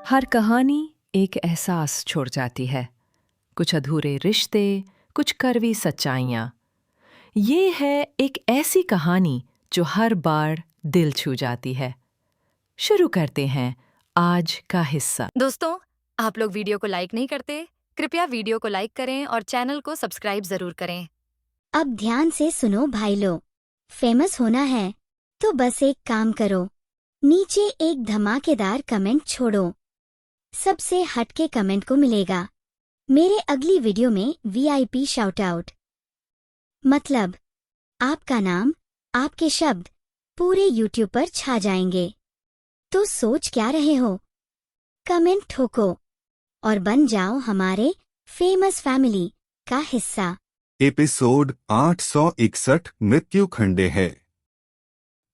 हर कहानी एक एहसास छोड़ जाती है, कुछ अधूरे रिश्ते, कुछ कड़वी सच्चाइयाँ। ये है एक ऐसी कहानी जो हर बार दिल छू जाती है। शुरू करते हैं आज का हिस्सा। दोस्तों, आप लोग वीडियो को लाइक नहीं करते? कृपया वीडियो को लाइक करें और चैनल को सब्सक्राइब जरूर करें। अब ध्यान से सुनो भाई लोग, फेमस होना है तो बस एक काम करो, नीचे एक धमाकेदार कमेंट छोड़ो। सबसे हटके कमेंट को मिलेगा मेरे अगली वीडियो में वीआईपी शाउट आउट। मतलब आपका नाम, आपके शब्द पूरे यूट्यूब पर छा जाएंगे। तो सोच क्या रहे हो? कमेंट ठोको और बन जाओ हमारे फेमस फैमिली का हिस्सा। एपिसोड 861 मृत्यु खंडे है।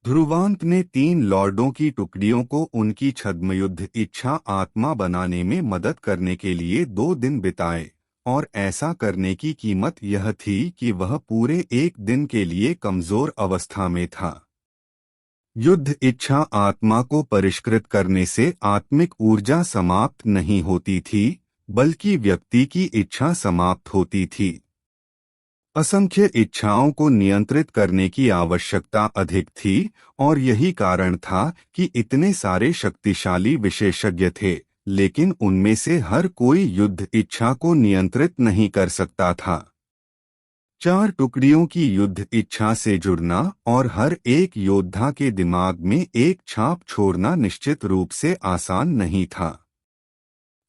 ध्रुवांत ने 3 लॉर्डों की टुकड़ियों को उनकी छद्मयुद्ध इच्छा आत्मा बनाने में मदद करने के लिए 2 दिन बिताए, और ऐसा करने की कीमत यह थी कि वह पूरे 1 दिन के लिए कमजोर अवस्था में था। युद्ध इच्छा आत्मा को परिष्कृत करने से आत्मिक ऊर्जा समाप्त नहीं होती थी, बल्कि व्यक्ति की इच्छा समाप्त होती थी। असंख्य इच्छाओं को नियंत्रित करने की आवश्यकता अधिक थी, और यही कारण था कि इतने सारे शक्तिशाली विशेषज्ञ थे, लेकिन उनमें से हर कोई युद्ध इच्छा को नियंत्रित नहीं कर सकता था। 4 टुकड़ियों की युद्ध इच्छा से जुड़ना और हर एक योद्धा के दिमाग में एक छाप छोड़ना निश्चित रूप से आसान नहीं था।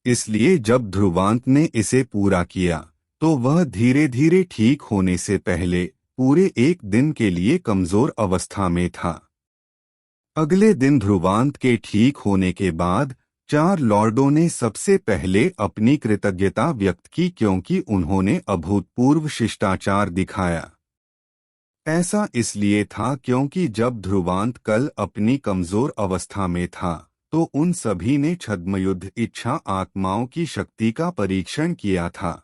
इसलिए जब ध्रुवांत ने इसे पूरा किया तो वह धीरे धीरे ठीक होने से पहले पूरे 1 दिन के लिए कमजोर अवस्था में था। अगले दिन ध्रुवांत के ठीक होने के बाद 4 लॉर्डों ने सबसे पहले अपनी कृतज्ञता व्यक्त की, क्योंकि उन्होंने अभूतपूर्व शिष्टाचार दिखाया। ऐसा इसलिए था क्योंकि जब ध्रुवांत कल अपनी कमजोर अवस्था में था तो उन सभी ने छद्मयुद्ध इच्छा आत्माओं की शक्ति का परीक्षण किया था।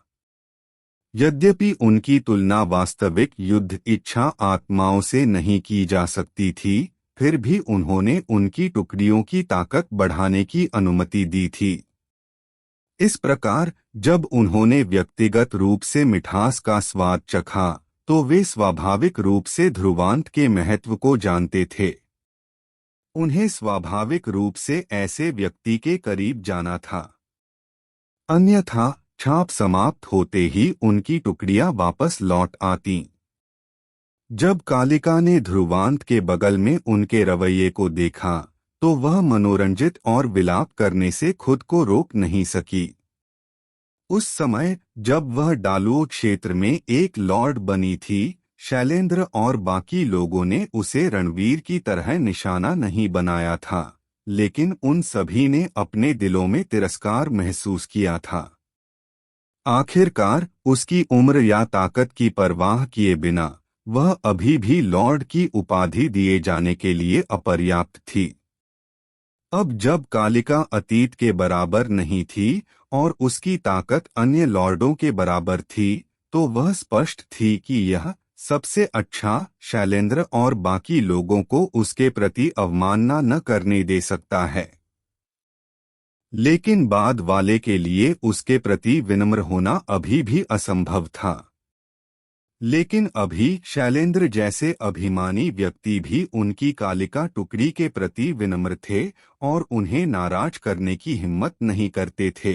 यद्यपि उनकी तुलना वास्तविक युद्ध इच्छा आत्माओं से नहीं की जा सकती थी, फिर भी उन्होंने उनकी टुकड़ियों की ताकत बढ़ाने की अनुमति दी थी। इस प्रकार जब उन्होंने व्यक्तिगत रूप से मिठास का स्वाद चखा तो वे स्वाभाविक रूप से ध्रुवांत के महत्व को जानते थे। उन्हें स्वाभाविक रूप से ऐसे व्यक्ति के करीब जाना था, अन्यथा छाप समाप्त होते ही उनकी टुकड़ियां वापस लौट आतीं। जब कालिका ने ध्रुवांत के बगल में उनके रवैये को देखा तो वह मनोरंजित और विलाप करने से खुद को रोक नहीं सकी। उस समय जब वह डालुओ क्षेत्र में एक लॉर्ड बनी थी, शैलेंद्र और बाकी लोगों ने उसे रणवीर की तरह निशाना नहीं बनाया था, लेकिन उन सभी ने अपने दिलों में तिरस्कार महसूस किया था। आखिरकार उसकी उम्र या ताकत की परवाह किए बिना वह अभी भी लॉर्ड की उपाधि दिए जाने के लिए अपर्याप्त थी। अब जब कालिका अतीत के बराबर नहीं थी और उसकी ताकत अन्य लॉर्डों के बराबर थी, तो वह स्पष्ट थी कि यह सबसे अच्छा शैलेंद्र और बाकी लोगों को उसके प्रति अवमानना न करने दे सकता है। लेकिन बाद वाले के लिए उसके प्रति विनम्र होना अभी भी असंभव था। लेकिन अभी शैलेंद्र जैसे अभिमानी व्यक्ति भी उनकी कालिका टुकड़ी के प्रति विनम्र थे और उन्हें नाराज करने की हिम्मत नहीं करते थे।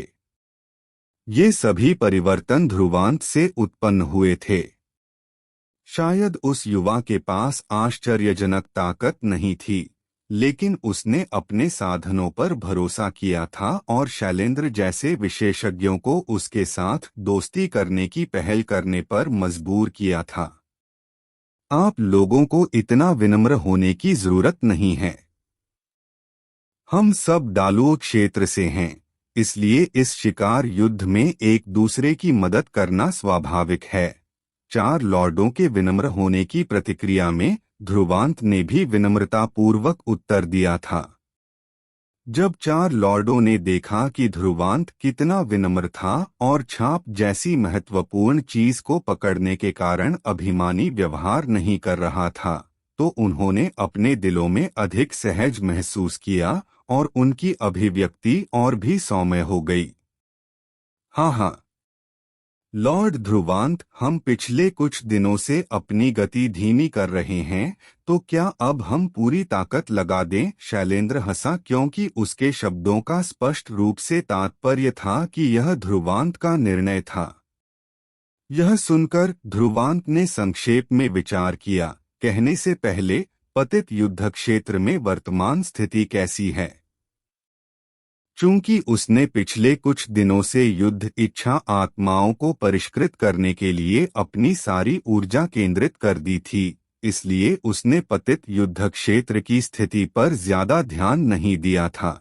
ये सभी परिवर्तन ध्रुवांत से उत्पन्न हुए थे। शायद उस युवा के पास आश्चर्यजनक ताकत नहीं थी, लेकिन उसने अपने साधनों पर भरोसा किया था और शैलेंद्र जैसे विशेषज्ञों को उसके साथ दोस्ती करने की पहल करने पर मजबूर किया था। आप लोगों को इतना विनम्र होने की जरूरत नहीं है। हम सब डालुओ क्षेत्र से हैं, इसलिए इस शिकार युद्ध में एक दूसरे की मदद करना स्वाभाविक है। 4 लॉर्डों के विनम्र होने की प्रतिक्रिया में ध्रुवांत ने भी विनम्रतापूर्वक उत्तर दिया था। जब 4 लॉर्डों ने देखा कि ध्रुवांत कितना विनम्र था और छाप जैसी महत्वपूर्ण चीज को पकड़ने के कारण अभिमानी व्यवहार नहीं कर रहा था, तो उन्होंने अपने दिलों में अधिक सहज महसूस किया और उनकी अभिव्यक्ति और भी सौम्य हो गई। हाँ, लॉर्ड ध्रुवांत, हम पिछले कुछ दिनों से अपनी गति धीमी कर रहे हैं, तो क्या अब हम पूरी ताकत लगा दें? शैलेंद्र हंसा, क्योंकि उसके शब्दों का स्पष्ट रूप से तात्पर्य था कि यह ध्रुवांत का निर्णय था। यह सुनकर ध्रुवांत ने संक्षेप में विचार किया, कहने से पहले, पतित युद्ध क्षेत्र में वर्तमान स्थिति कैसी है? चूंकि उसने पिछले कुछ दिनों से युद्ध इच्छा आत्माओं को परिष्कृत करने के लिए अपनी सारी ऊर्जा केंद्रित कर दी थी, इसलिए उसने पतित युद्ध क्षेत्र की स्थिति पर ज्यादा ध्यान नहीं दिया था।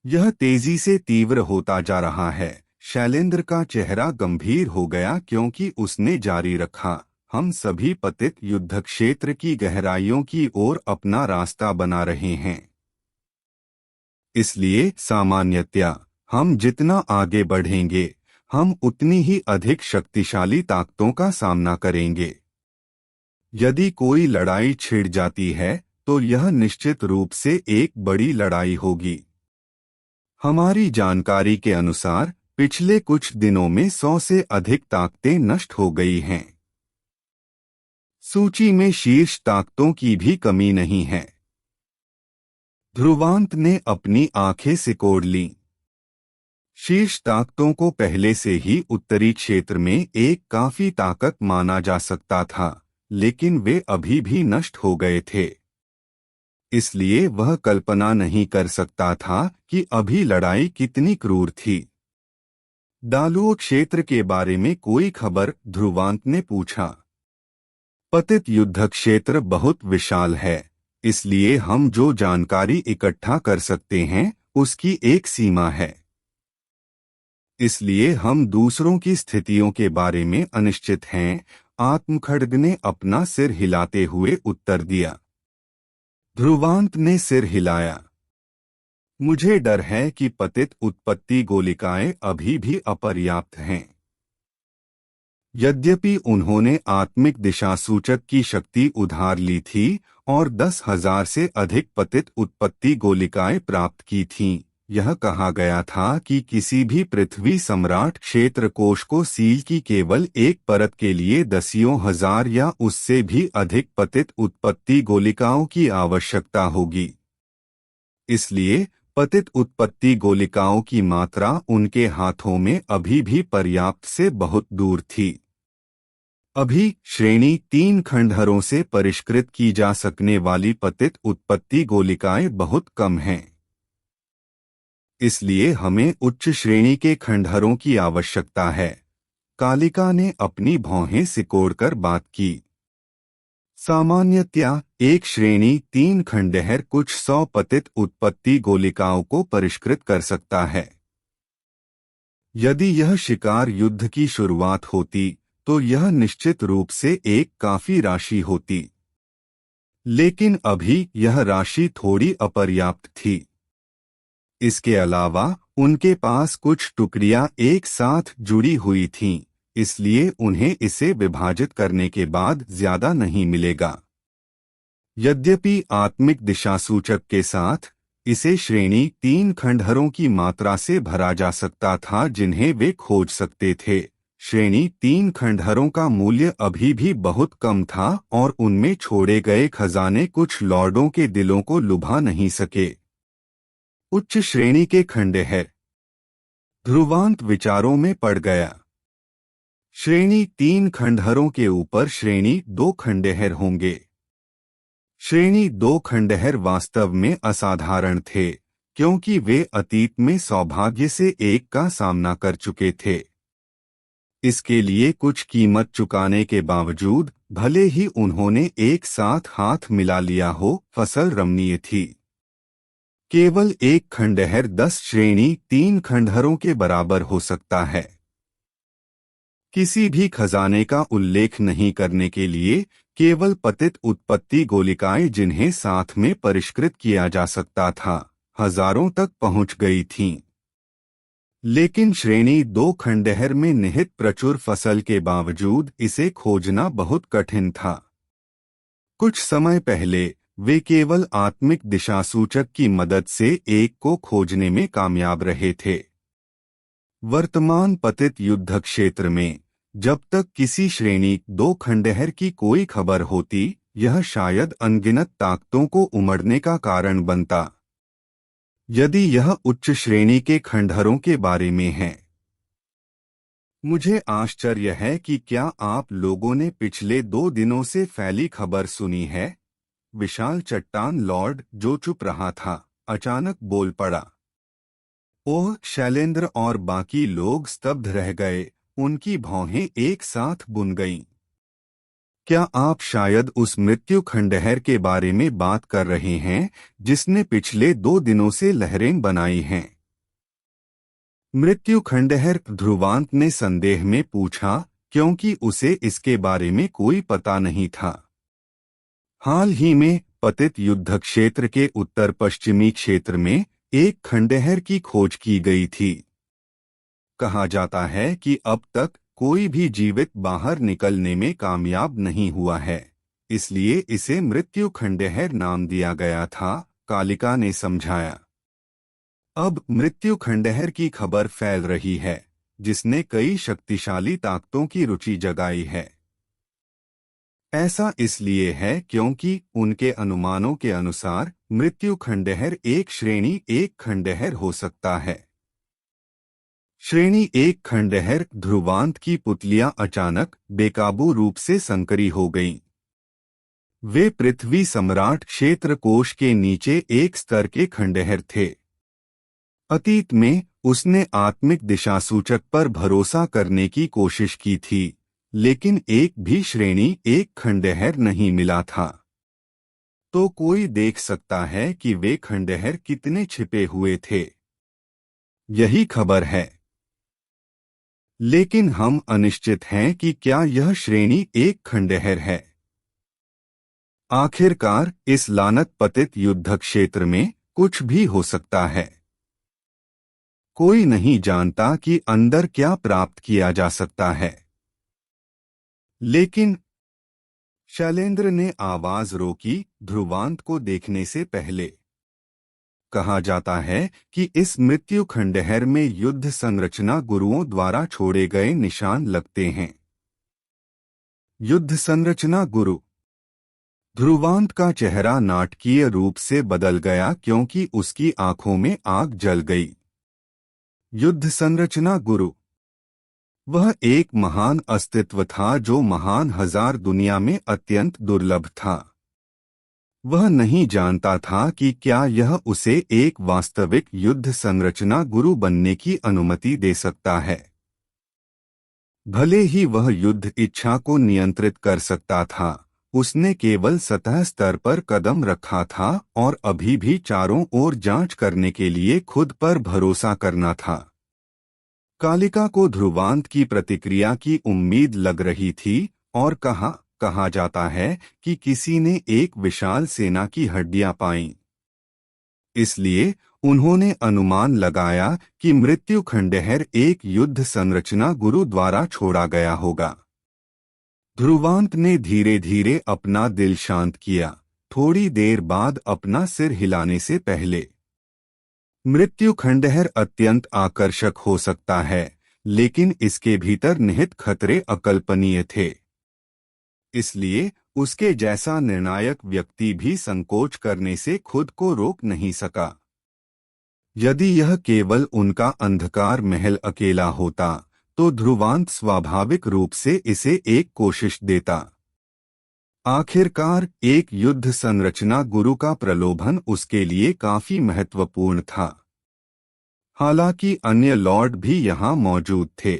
यह तेजी से तीव्र होता जा रहा है। शैलेंद्र का चेहरा गंभीर हो गया क्योंकि उसने जारी रखा, हम सभी पतित युद्ध क्षेत्र की गहराइयों की ओर अपना रास्ता बना रहे हैं। इसलिए सामान्यतया हम जितना आगे बढ़ेंगे, हम उतनी ही अधिक शक्तिशाली ताकतों का सामना करेंगे। यदि कोई लड़ाई छिड़ जाती है तो यह निश्चित रूप से एक बड़ी लड़ाई होगी। हमारी जानकारी के अनुसार पिछले कुछ दिनों में 100 से अधिक ताकतें नष्ट हो गई हैं। सूची में शीर्ष ताकतों की भी कमी नहीं है। ध्रुवांत ने अपनी आंखें सिकोड़ लीं। शीर्ष ताकतों को पहले से ही उत्तरी क्षेत्र में एक काफी ताकत माना जा सकता था, लेकिन वे अभी भी नष्ट हो गए थे। इसलिए वह कल्पना नहीं कर सकता था कि अभी लड़ाई कितनी क्रूर थी। डालुओ क्षेत्र के बारे में कोई खबर? ध्रुवांत ने पूछा। पतित युद्ध क्षेत्र बहुत विशाल है, इसलिए हम जो जानकारी इकट्ठा कर सकते हैं उसकी एक सीमा है। इसलिए हम दूसरों की स्थितियों के बारे में अनिश्चित हैं। आत्मखड्ग ने अपना सिर हिलाते हुए उत्तर दिया। ध्रुवांत ने सिर हिलाया। मुझे डर है कि पतित उत्पत्ति गोलिकाएं अभी भी अपर्याप्त हैं। यद्यपि उन्होंने आत्मिक दिशासूचक की शक्ति उधार ली थी और 10,000 से अधिक पतित उत्पत्ति गोलिकाएं प्राप्त की थीं, यह कहा गया था कि किसी भी पृथ्वी सम्राट क्षेत्र कोश को सील की केवल एक परत के लिए 10,000 या उससे भी अधिक पतित उत्पत्ति गोलिकाओं की आवश्यकता होगी। इसलिए पतित उत्पत्ति गोलिकाओं की मात्रा उनके हाथों में अभी भी पर्याप्त से बहुत दूर थी। अभी श्रेणी 3 खंडहरों से परिष्कृत की जा सकने वाली पतित उत्पत्ति गोलिकाएं बहुत कम हैं। इसलिए हमें उच्च श्रेणी के खंडहरों की आवश्यकता है। कालिका ने अपनी भौहें सिकोड़कर बात की। सामान्यतया एक श्रेणी 3 खंडहर कुछ 100 पतित उत्पत्ति गोलिकाओं को परिष्कृत कर सकता है। यदि यह शिकार युद्ध की शुरुआत होती तो यह निश्चित रूप से एक काफी राशि होती, लेकिन अभी यह राशि थोड़ी अपर्याप्त थी। इसके अलावा उनके पास कुछ टुकड़ियां एक साथ जुड़ी हुई थीं, इसलिए उन्हें इसे विभाजित करने के बाद ज्यादा नहीं मिलेगा। यद्यपि आत्मिक दिशासूचक के साथ इसे श्रेणी 3 खंडहरों की मात्रा से भरा जा सकता था जिन्हें वे खोज सकते थे, श्रेणी 3 खंडहरों का मूल्य अभी भी बहुत कम था और उनमें छोड़े गए खजाने कुछ लॉर्डों के दिलों को लुभा नहीं सके। उच्च श्रेणी के खंडहर। ध्रुवांत विचारों में पड़ गया। श्रेणी 3 खंडहरों के ऊपर श्रेणी 2 खंडहर होंगे। श्रेणी 2 खंडहर वास्तव में असाधारण थे, क्योंकि वे अतीत में सौभाग्य से एक का सामना कर चुके थे। इसके लिए कुछ कीमत चुकाने के बावजूद, भले ही उन्होंने एक साथ हाथ मिला लिया हो, फसल रमणीय थी। केवल एक खंडहर 10 श्रेणी 3 खंडहरों के बराबर हो सकता है। किसी भी खजाने का उल्लेख नहीं करने के लिए केवल पतित उत्पत्ति गोलिकाएं जिन्हें साथ में परिष्कृत किया जा सकता था, हजारों तक पहुंच गई थीं। लेकिन श्रेणी 2 खंडहर में निहित प्रचुर फसल के बावजूद इसे खोजना बहुत कठिन था। कुछ समय पहले वे केवल आत्मिक दिशासूचक की मदद से एक को खोजने में कामयाब रहे थे। वर्तमान पतित युद्ध क्षेत्र में जब तक किसी श्रेणी 2 खंडहर की कोई खबर होती, यह शायद अनगिनत ताकतों को उमड़ने का कारण बनता। यदि यह उच्च श्रेणी के खंडहरों के बारे में है, मुझे आश्चर्य है कि क्या आप लोगों ने पिछले 2 दिनों से फैली खबर सुनी है। विशाल चट्टान लॉर्ड, जो चुप रहा था, अचानक बोल पड़ा। ओह, शैलेंद्र और बाकी लोग स्तब्ध रह गए, उनकी भौहें एक साथ बुन गईं। क्या आप शायद उस मृत्यु खंडहर के बारे में बात कर रहे हैं जिसने पिछले 2 दिनों से लहरें बनाई हैं? मृत्यु खंडहर, ध्रुवांत ने संदेह में पूछा, क्योंकि उसे इसके बारे में कोई पता नहीं था। हाल ही में पतित युद्ध क्षेत्र के उत्तर पश्चिमी क्षेत्र में एक खंडहर की खोज की गई थी। कहा जाता है कि अब तक कोई भी जीवित बाहर निकलने में कामयाब नहीं हुआ है, इसलिए इसे मृत्यु खंडहर नाम दिया गया था, कालिका ने समझाया। अब मृत्यु खंडहर की खबर फैल रही है, जिसने कई शक्तिशाली ताकतों की रुचि जगाई है। ऐसा इसलिए है क्योंकि उनके अनुमानों के अनुसार मृत्यु खंडहर एक श्रेणी 1 खंडहर हो सकता है। श्रेणी 1 खंडहर, ध्रुवांत की पुतलियां अचानक बेकाबू रूप से संकरी हो गईं। वे पृथ्वी सम्राट क्षेत्र कोश के नीचे एक स्तर के खंडहर थे। अतीत में उसने आत्मिक दिशासूचक पर भरोसा करने की कोशिश की थी, लेकिन एक भी श्रेणी 1 खंडहर नहीं मिला था। तो कोई देख सकता है कि वे खंडहर कितने छिपे हुए थे। यही खबर है। लेकिन हम अनिश्चित हैं कि क्या यह श्रेणी 1 खंडहर है। आखिरकार इस लानत पतित युद्ध क्षेत्र में कुछ भी हो सकता है। कोई नहीं जानता कि अंदर क्या प्राप्त किया जा सकता है। लेकिन शैलेंद्र ने आवाज रोकी, ध्रुवांत को देखने से पहले। कहा जाता है कि इस मृत्यु खंडहर में युद्ध संरचना गुरुओं द्वारा छोड़े गए निशान लगते हैं। युद्ध संरचना गुरु। ध्रुवांत का चेहरा नाटकीय रूप से बदल गया क्योंकि उसकी आंखों में आग जल गई। युद्ध संरचना गुरु। वह एक महान अस्तित्व था जो महान हजार दुनिया में अत्यंत दुर्लभ था। वह नहीं जानता था कि क्या यह उसे एक वास्तविक युद्ध संरचना गुरु बनने की अनुमति दे सकता है। भले ही वह युद्ध इच्छा को नियंत्रित कर सकता था, उसने केवल सतह स्तर पर कदम रखा था और अभी भी चारों ओर जांच करने के लिए खुद पर भरोसा करना था। कालिका को ध्रुवांत की प्रतिक्रिया की उम्मीद लग रही थी और कहा जाता है कि किसी ने एक विशाल सेना की हड्डियां पाईं। इसलिए उन्होंने अनुमान लगाया कि मृत्यु खंडहर एक युद्ध संरचना गुरु द्वारा छोड़ा गया होगा। ध्रुवांत ने धीरे धीरे अपना दिल शांत किया, थोड़ी देर बाद अपना सिर हिलाने से पहले। मृत्यु खंडहर अत्यंत आकर्षक हो सकता है, लेकिन इसके भीतर निहित खतरे अकल्पनीय थे। इसलिए उसके जैसा निर्णायक व्यक्ति भी संकोच करने से खुद को रोक नहीं सका। यदि यह केवल उनका अंधकार महल अकेला होता, तो ध्रुवांत स्वाभाविक रूप से इसे एक कोशिश देता। आखिरकार एक युद्ध संरचना गुरु का प्रलोभन उसके लिए काफी महत्वपूर्ण था। हालांकि अन्य लॉर्ड भी यहाँ मौजूद थे,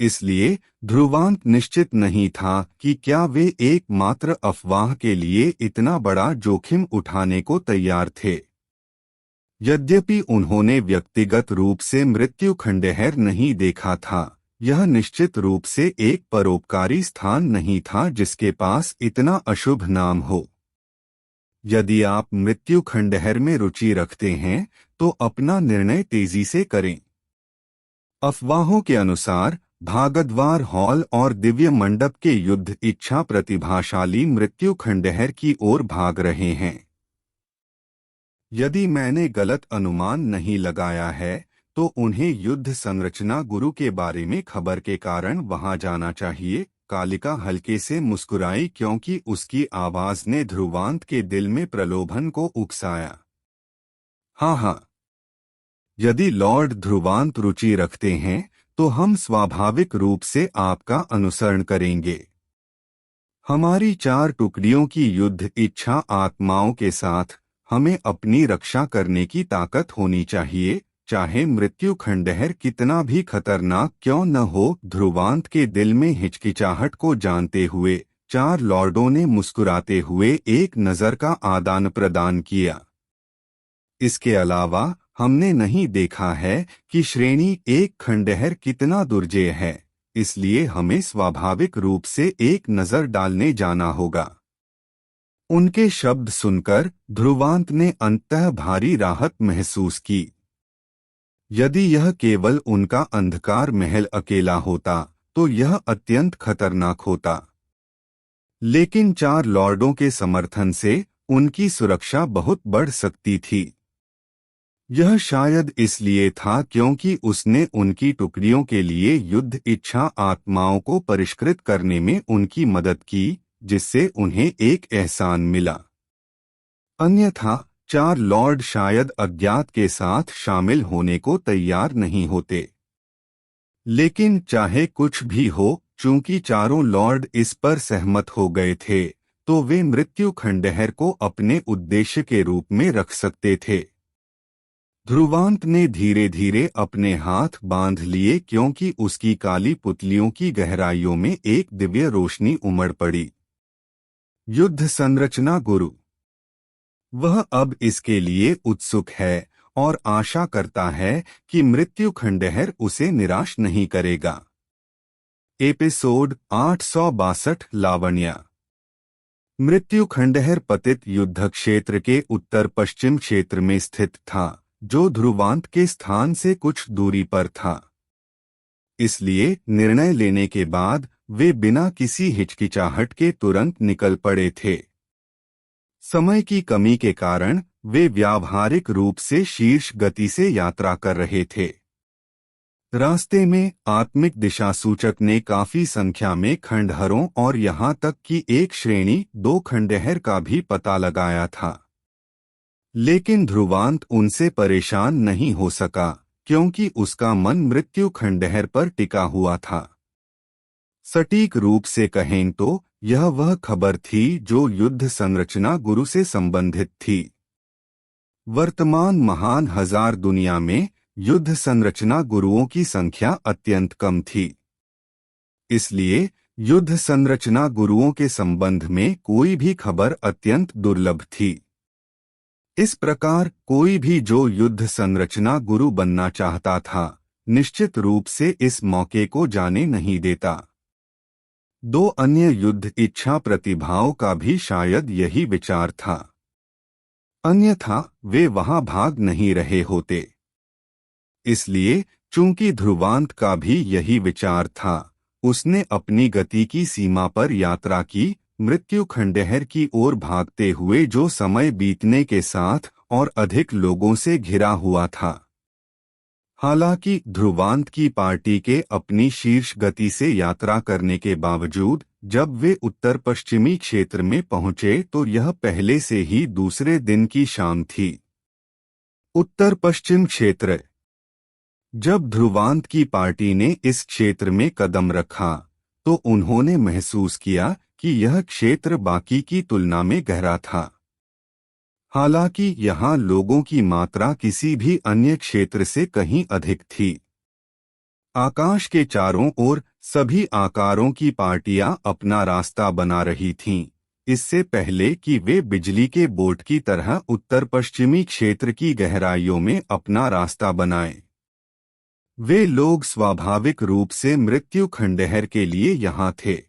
इसलिए ध्रुवांत निश्चित नहीं था कि क्या वे एकमात्र अफवाह के लिए इतना बड़ा जोखिम उठाने को तैयार थे। यद्यपि उन्होंने व्यक्तिगत रूप से मृत्यु खंडहर नहीं देखा था, यह निश्चित रूप से एक परोपकारी स्थान नहीं था जिसके पास इतना अशुभ नाम हो। यदि आप मृत्यु खंडहर में रुचि रखते हैं, तो अपना निर्णय तेजी से करें। अफवाहों के अनुसार भागद्वार हॉल और दिव्य मंडप के युद्ध इच्छा प्रतिभाशाली मृत्यु खंडहर की ओर भाग रहे हैं। यदि मैंने गलत अनुमान नहीं लगाया है तो उन्हें युद्ध संरचना गुरु के बारे में खबर के कारण वहां जाना चाहिए। कालिका हल्के से मुस्कुराई क्योंकि उसकी आवाज ने ध्रुवांत के दिल में प्रलोभन को उकसाया। हाँ, यदि लॉर्ड ध्रुवांत रुचि रखते हैं तो हम स्वाभाविक रूप से आपका अनुसरण करेंगे। हमारी 4 टुकड़ियों की युद्ध इच्छा आत्माओं के साथ हमें अपनी रक्षा करने की ताकत होनी चाहिए, चाहे मृत्यु खंडहर कितना भी खतरनाक क्यों न हो। ध्रुवांत के दिल में हिचकिचाहट को जानते हुए 4 लॉर्डों ने मुस्कुराते हुए एक नजर का आदान प्रदान किया। इसके अलावा हमने नहीं देखा है कि श्रेणी 1 खंडहर कितना दुर्जेय है, इसलिए हमें स्वाभाविक रूप से एक नजर डालने जाना होगा। उनके शब्द सुनकर ध्रुवांत ने अंततः भारी राहत महसूस की। यदि यह केवल उनका अंधकार महल अकेला होता तो यह अत्यंत खतरनाक होता, लेकिन 4 लॉर्डों के समर्थन से उनकी सुरक्षा बहुत बढ़ सकती थी। यह शायद इसलिए था क्योंकि उसने उनकी टुकड़ियों के लिए युद्ध इच्छा आत्माओं को परिष्कृत करने में उनकी मदद की, जिससे उन्हें एक एहसान मिला। अन्यथा 4 लॉर्ड शायद अज्ञात के साथ शामिल होने को तैयार नहीं होते। लेकिन चाहे कुछ भी हो, चूंकि चारों लॉर्ड इस पर सहमत हो गए थे, तो वे मृत्यु खंडहर को अपने उद्देश्य के रूप में रख सकते थे। ध्रुवांत ने धीरे धीरे अपने हाथ बांध लिए क्योंकि उसकी काली पुतलियों की गहराइयों में एक दिव्य रोशनी उमड़ पड़ी। युद्ध संरचना गुरु। वह अब इसके लिए उत्सुक है और आशा करता है कि मृत्यु खंडहर उसे निराश नहीं करेगा। एपिसोड 862 लावण्या। मृत्यु खंडहर पतित युद्ध क्षेत्र के उत्तर पश्चिम क्षेत्र में स्थित था, जो ध्रुवांत के स्थान से कुछ दूरी पर था। इसलिए निर्णय लेने के बाद वे बिना किसी हिचकिचाहट के तुरंत निकल पड़े थे। समय की कमी के कारण वे व्यावहारिक रूप से शीर्ष गति से यात्रा कर रहे थे। रास्ते में आत्मिक दिशा सूचक ने काफी संख्या में खंडहरों और यहां तक कि एक श्रेणी 2 खंडहर का भी पता लगाया था, लेकिन ध्रुवांत उनसे परेशान नहीं हो सका क्योंकि उसका मन मृत्यु खंडहर पर टिका हुआ था। सटीक रूप से कहें तो यह वह खबर थी जो युद्ध संरचना गुरु से संबंधित थी। वर्तमान महान हजार दुनिया में युद्ध संरचना गुरुओं की संख्या अत्यंत कम थी। इसलिए युद्ध संरचना गुरुओं के संबंध में कोई भी खबर अत्यंत दुर्लभ थी। इस प्रकार कोई भी जो युद्ध संरचना गुरु बनना चाहता था, निश्चित रूप से इस मौके को जाने नहीं देता। 2 अन्य युद्ध इच्छा प्रतिभाओं का भी शायद यही विचार था, अन्यथा वे वहां भाग नहीं रहे होते। इसलिए चूंकि ध्रुवांत का भी यही विचार था, उसने अपनी गति की सीमा पर यात्रा की, मृत्यु खंडहर की ओर भागते हुए जो समय बीतने के साथ और अधिक लोगों से घिरा हुआ था। हालांकि ध्रुवांत की पार्टी के अपनी शीर्ष गति से यात्रा करने के बावजूद जब वे उत्तर पश्चिमी क्षेत्र में पहुंचे तो यह पहले से ही दूसरे दिन की शाम थी। उत्तर पश्चिम क्षेत्र। जब ध्रुवांत की पार्टी ने इस क्षेत्र में कदम रखा तो उन्होंने महसूस किया कि यह क्षेत्र बाकी की तुलना में गहरा था। हालांकि यहाँ लोगों की मात्रा किसी भी अन्य क्षेत्र से कहीं अधिक थी। आकाश के चारों ओर सभी आकारों की पार्टियां अपना रास्ता बना रही थीं, इससे पहले कि वे बिजली के बोर्ड की तरह उत्तर पश्चिमी क्षेत्र की गहराइयों में अपना रास्ता बनाएं। वे लोग स्वाभाविक रूप से मृत्यु खंडहर के लिए यहाँ थे।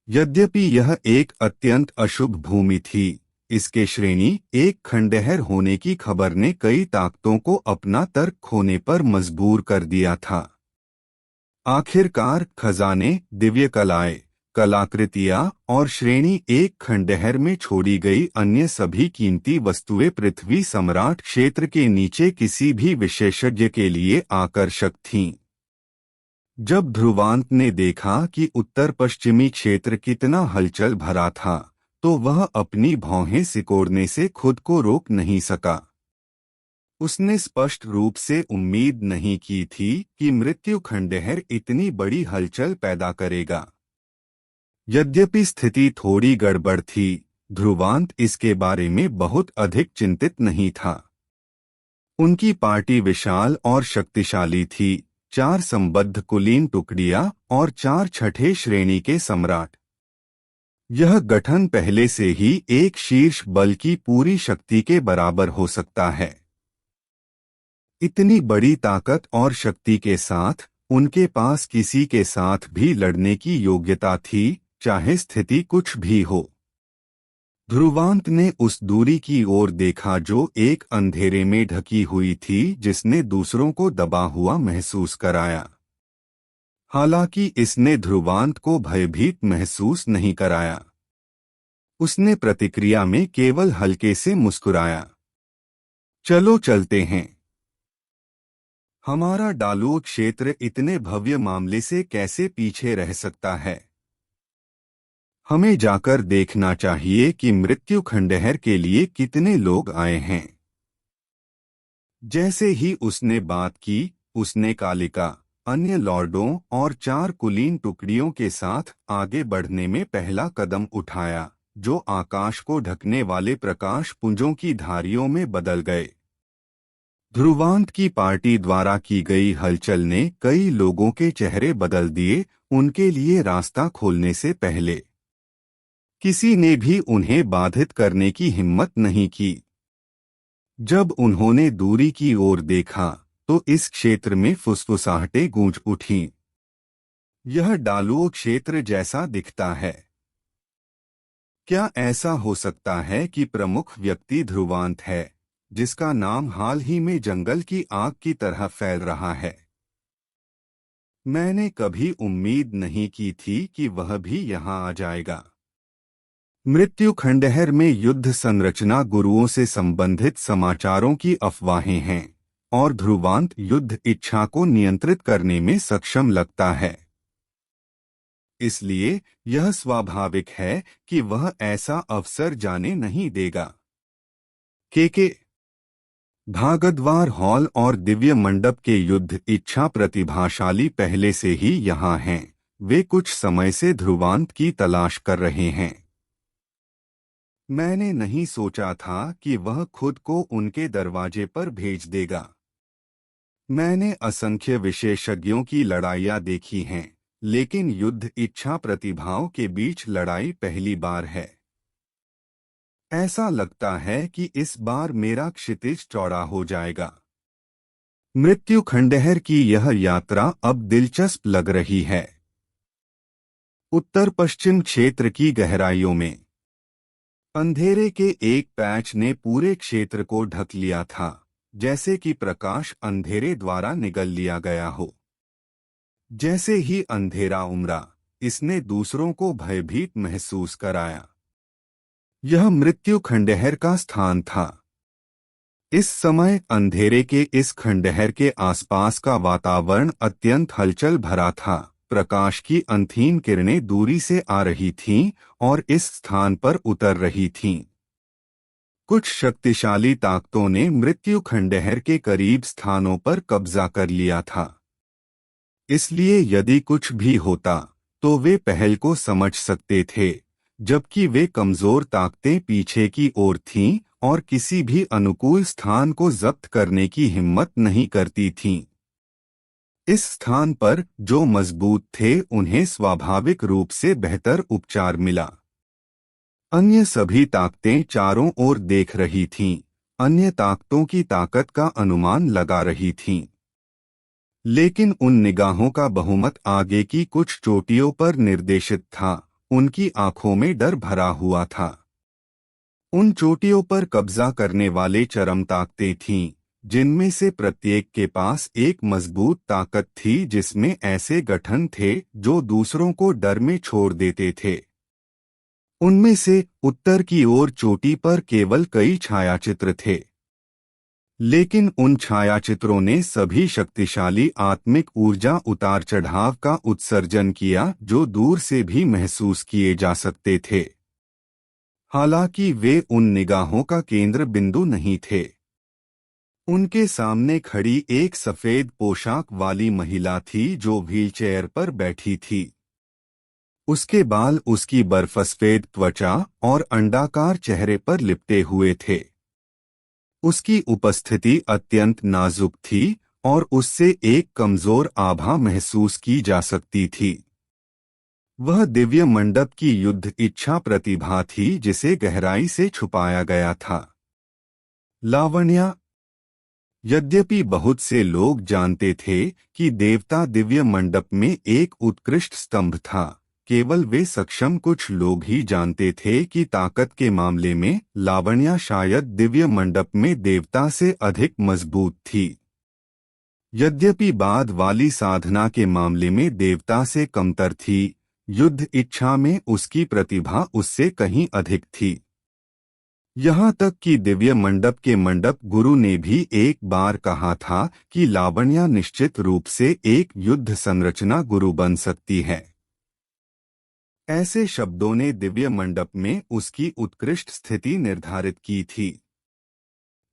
यद्यपि यह एक अत्यंत अशुभ भूमि थी, इसके श्रेणी 1 खंडहर होने की खबर ने कई ताकतों को अपना तर्क खोने पर मजबूर कर दिया था। आखिरकार खजाने, दिव्य कलाएं, कलाकृतियां और श्रेणी एक खंडहर में छोड़ी गई अन्य सभी कीमती वस्तुएं पृथ्वी सम्राट क्षेत्र के नीचे किसी भी विशेषज्ञ के लिए आकर्षक थीं। जब ध्रुवांत ने देखा कि उत्तर पश्चिमी क्षेत्र कितना हलचल भरा था, तो वह अपनी भौहें सिकोड़ने से खुद को रोक नहीं सका। उसने स्पष्ट रूप से उम्मीद नहीं की थी कि मृत्यु खंडहर इतनी बड़ी हलचल पैदा करेगा। यद्यपि स्थिति थोड़ी गड़बड़ थी, ध्रुवांत इसके बारे में बहुत अधिक चिंतित नहीं था। उनकी पार्टी विशाल और शक्तिशाली थी, 4 संबद्ध कुलीन टुकड़ियां और 4 छठे श्रेणी के सम्राट। यह गठन पहले से ही एक शीर्ष बल की पूरी शक्ति के बराबर हो सकता है। इतनी बड़ी ताकत और शक्ति के साथ उनके पास किसी के साथ भी लड़ने की योग्यता थी, चाहे स्थिति कुछ भी हो। ध्रुवांत ने उस दूरी की ओर देखा जो एक अंधेरे में ढकी हुई थी, जिसने दूसरों को दबा हुआ महसूस कराया। हालांकि इसने ध्रुवांत को भयभीत महसूस नहीं कराया। उसने प्रतिक्रिया में केवल हल्के से मुस्कुराया। चलो चलते हैं। हमारा डालूओ क्षेत्र इतने भव्य मामले से कैसे पीछे रह सकता है? हमें जाकर देखना चाहिए कि मृत्यु खंडहर के लिए कितने लोग आए हैं। जैसे ही उसने बात की, उसने कालिका, अन्य लॉर्डों और 4 कुलीन टुकड़ियों के साथ आगे बढ़ने में पहला कदम उठाया, जो आकाश को ढकने वाले प्रकाश पुंजों की धारियों में बदल गए। ध्रुवांत की पार्टी द्वारा की गई हलचल ने कई लोगों के चेहरे बदल दिए, उनके लिए रास्ता खोलने से पहले। किसी ने भी उन्हें बाधित करने की हिम्मत नहीं की। जब उन्होंने दूरी की ओर देखा, तो इस क्षेत्र में फुसफुसाहटें गूंज उठीं। यह डालूओ क्षेत्र जैसा दिखता है। क्या ऐसा हो सकता है कि प्रमुख व्यक्ति ध्रुवांत है, जिसका नाम हाल ही में जंगल की आग की तरह फैल रहा है? मैंने कभी उम्मीद नहीं की थी कि वह भी यहाँ आ जाएगा। मृत्यु खंडहर में युद्ध संरचना गुरुओं से संबंधित समाचारों की अफवाहें हैं, और ध्रुवांत युद्ध इच्छा को नियंत्रित करने में सक्षम लगता है। इसलिए यह स्वाभाविक है कि वह ऐसा अवसर जाने नहीं देगा। के भागद्वार हॉल और दिव्य मंडप के युद्ध इच्छा प्रतिभाशाली पहले से ही यहाँ हैं। वे कुछ समय से ध्रुवांत की तलाश कर रहे हैं। मैंने नहीं सोचा था कि वह खुद को उनके दरवाजे पर भेज देगा। मैंने असंख्य विशेषज्ञों की लड़ाइयाँ देखी हैं, लेकिन युद्ध इच्छा प्रतिभाओं के बीच लड़ाई पहली बार है। ऐसा लगता है कि इस बार मेरा क्षितिज चौड़ा हो जाएगा। मृत्यु खंडहर की यह यात्रा अब दिलचस्प लग रही है। उत्तर पश्चिम क्षेत्र की गहराइयों में अंधेरे के एक पैच ने पूरे क्षेत्र को ढक लिया था, जैसे कि प्रकाश अंधेरे द्वारा निगल लिया गया हो। जैसे ही अंधेरा उमड़ा, इसने दूसरों को भयभीत महसूस कराया। यह मृत्यु खंडहर का स्थान था। इस समय अंधेरे के इस खंडहर के आसपास का वातावरण अत्यंत हलचल भरा था। प्रकाश की अंतहीन किरणें दूरी से आ रही थीं और इस स्थान पर उतर रही थीं। कुछ शक्तिशाली ताकतों ने मृत्यु खंडहर के करीब स्थानों पर कब्जा कर लिया था। इसलिए यदि कुछ भी होता, तो वे पहल को समझ सकते थे, जबकि वे कमजोर ताकतें पीछे की ओर थीं और किसी भी अनुकूल स्थान को जब्त करने की हिम्मत नहीं करती थीं। इस स्थान पर जो मजबूत थे, उन्हें स्वाभाविक रूप से बेहतर उपचार मिला। अन्य सभी ताकतें चारों ओर देख रही थीं, अन्य ताकतों की ताकत का अनुमान लगा रही थीं। लेकिन उन निगाहों का बहुमत आगे की कुछ चोटियों पर निर्देशित था। उनकी आंखों में डर भरा हुआ था। उन चोटियों पर कब्जा करने वाले चरम ताकतें थीं, जिनमें से प्रत्येक के पास एक मजबूत ताकत थी, जिसमें ऐसे गठन थे जो दूसरों को डर में छोड़ देते थे। उनमें से उत्तर की ओर चोटी पर केवल कई छायाचित्र थे, लेकिन उन छायाचित्रों ने सभी शक्तिशाली आत्मिक ऊर्जा उतार चढ़ाव का उत्सर्जन किया जो दूर से भी महसूस किए जा सकते थे। हालांकि वे उन निगाहों का केंद्र बिंदु नहीं थे। उनके सामने खड़ी एक सफेद पोशाक वाली महिला थी जो व्हीलचेयर पर बैठी थी। उसके बाल उसकी बर्फसफेद त्वचा और अंडाकार चेहरे पर लिपटे हुए थे। उसकी उपस्थिति अत्यंत नाजुक थी और उससे एक कमजोर आभा महसूस की जा सकती थी। वह दिव्य मंडप की युद्ध इच्छा प्रतिभा थी जिसे गहराई से छुपाया गया था। लावण्या। यद्यपि बहुत से लोग जानते थे कि देवता दिव्य मंडप में एक उत्कृष्ट स्तंभ था, केवल वे सक्षम कुछ लोग ही जानते थे कि ताकत के मामले में लावण्या शायद दिव्य मंडप में देवता से अधिक मजबूत थी। यद्यपि बाद वाली साधना के मामले में देवता से कमतर थी, युद्ध इच्छा में उसकी प्रतिभा उससे कहीं अधिक थी। यहाँ तक कि दिव्य मंडप के मंडप गुरु ने भी एक बार कहा था कि लावण्या निश्चित रूप से एक युद्ध संरचना गुरु बन सकती है। ऐसे शब्दों ने दिव्य मंडप में उसकी उत्कृष्ट स्थिति निर्धारित की थी।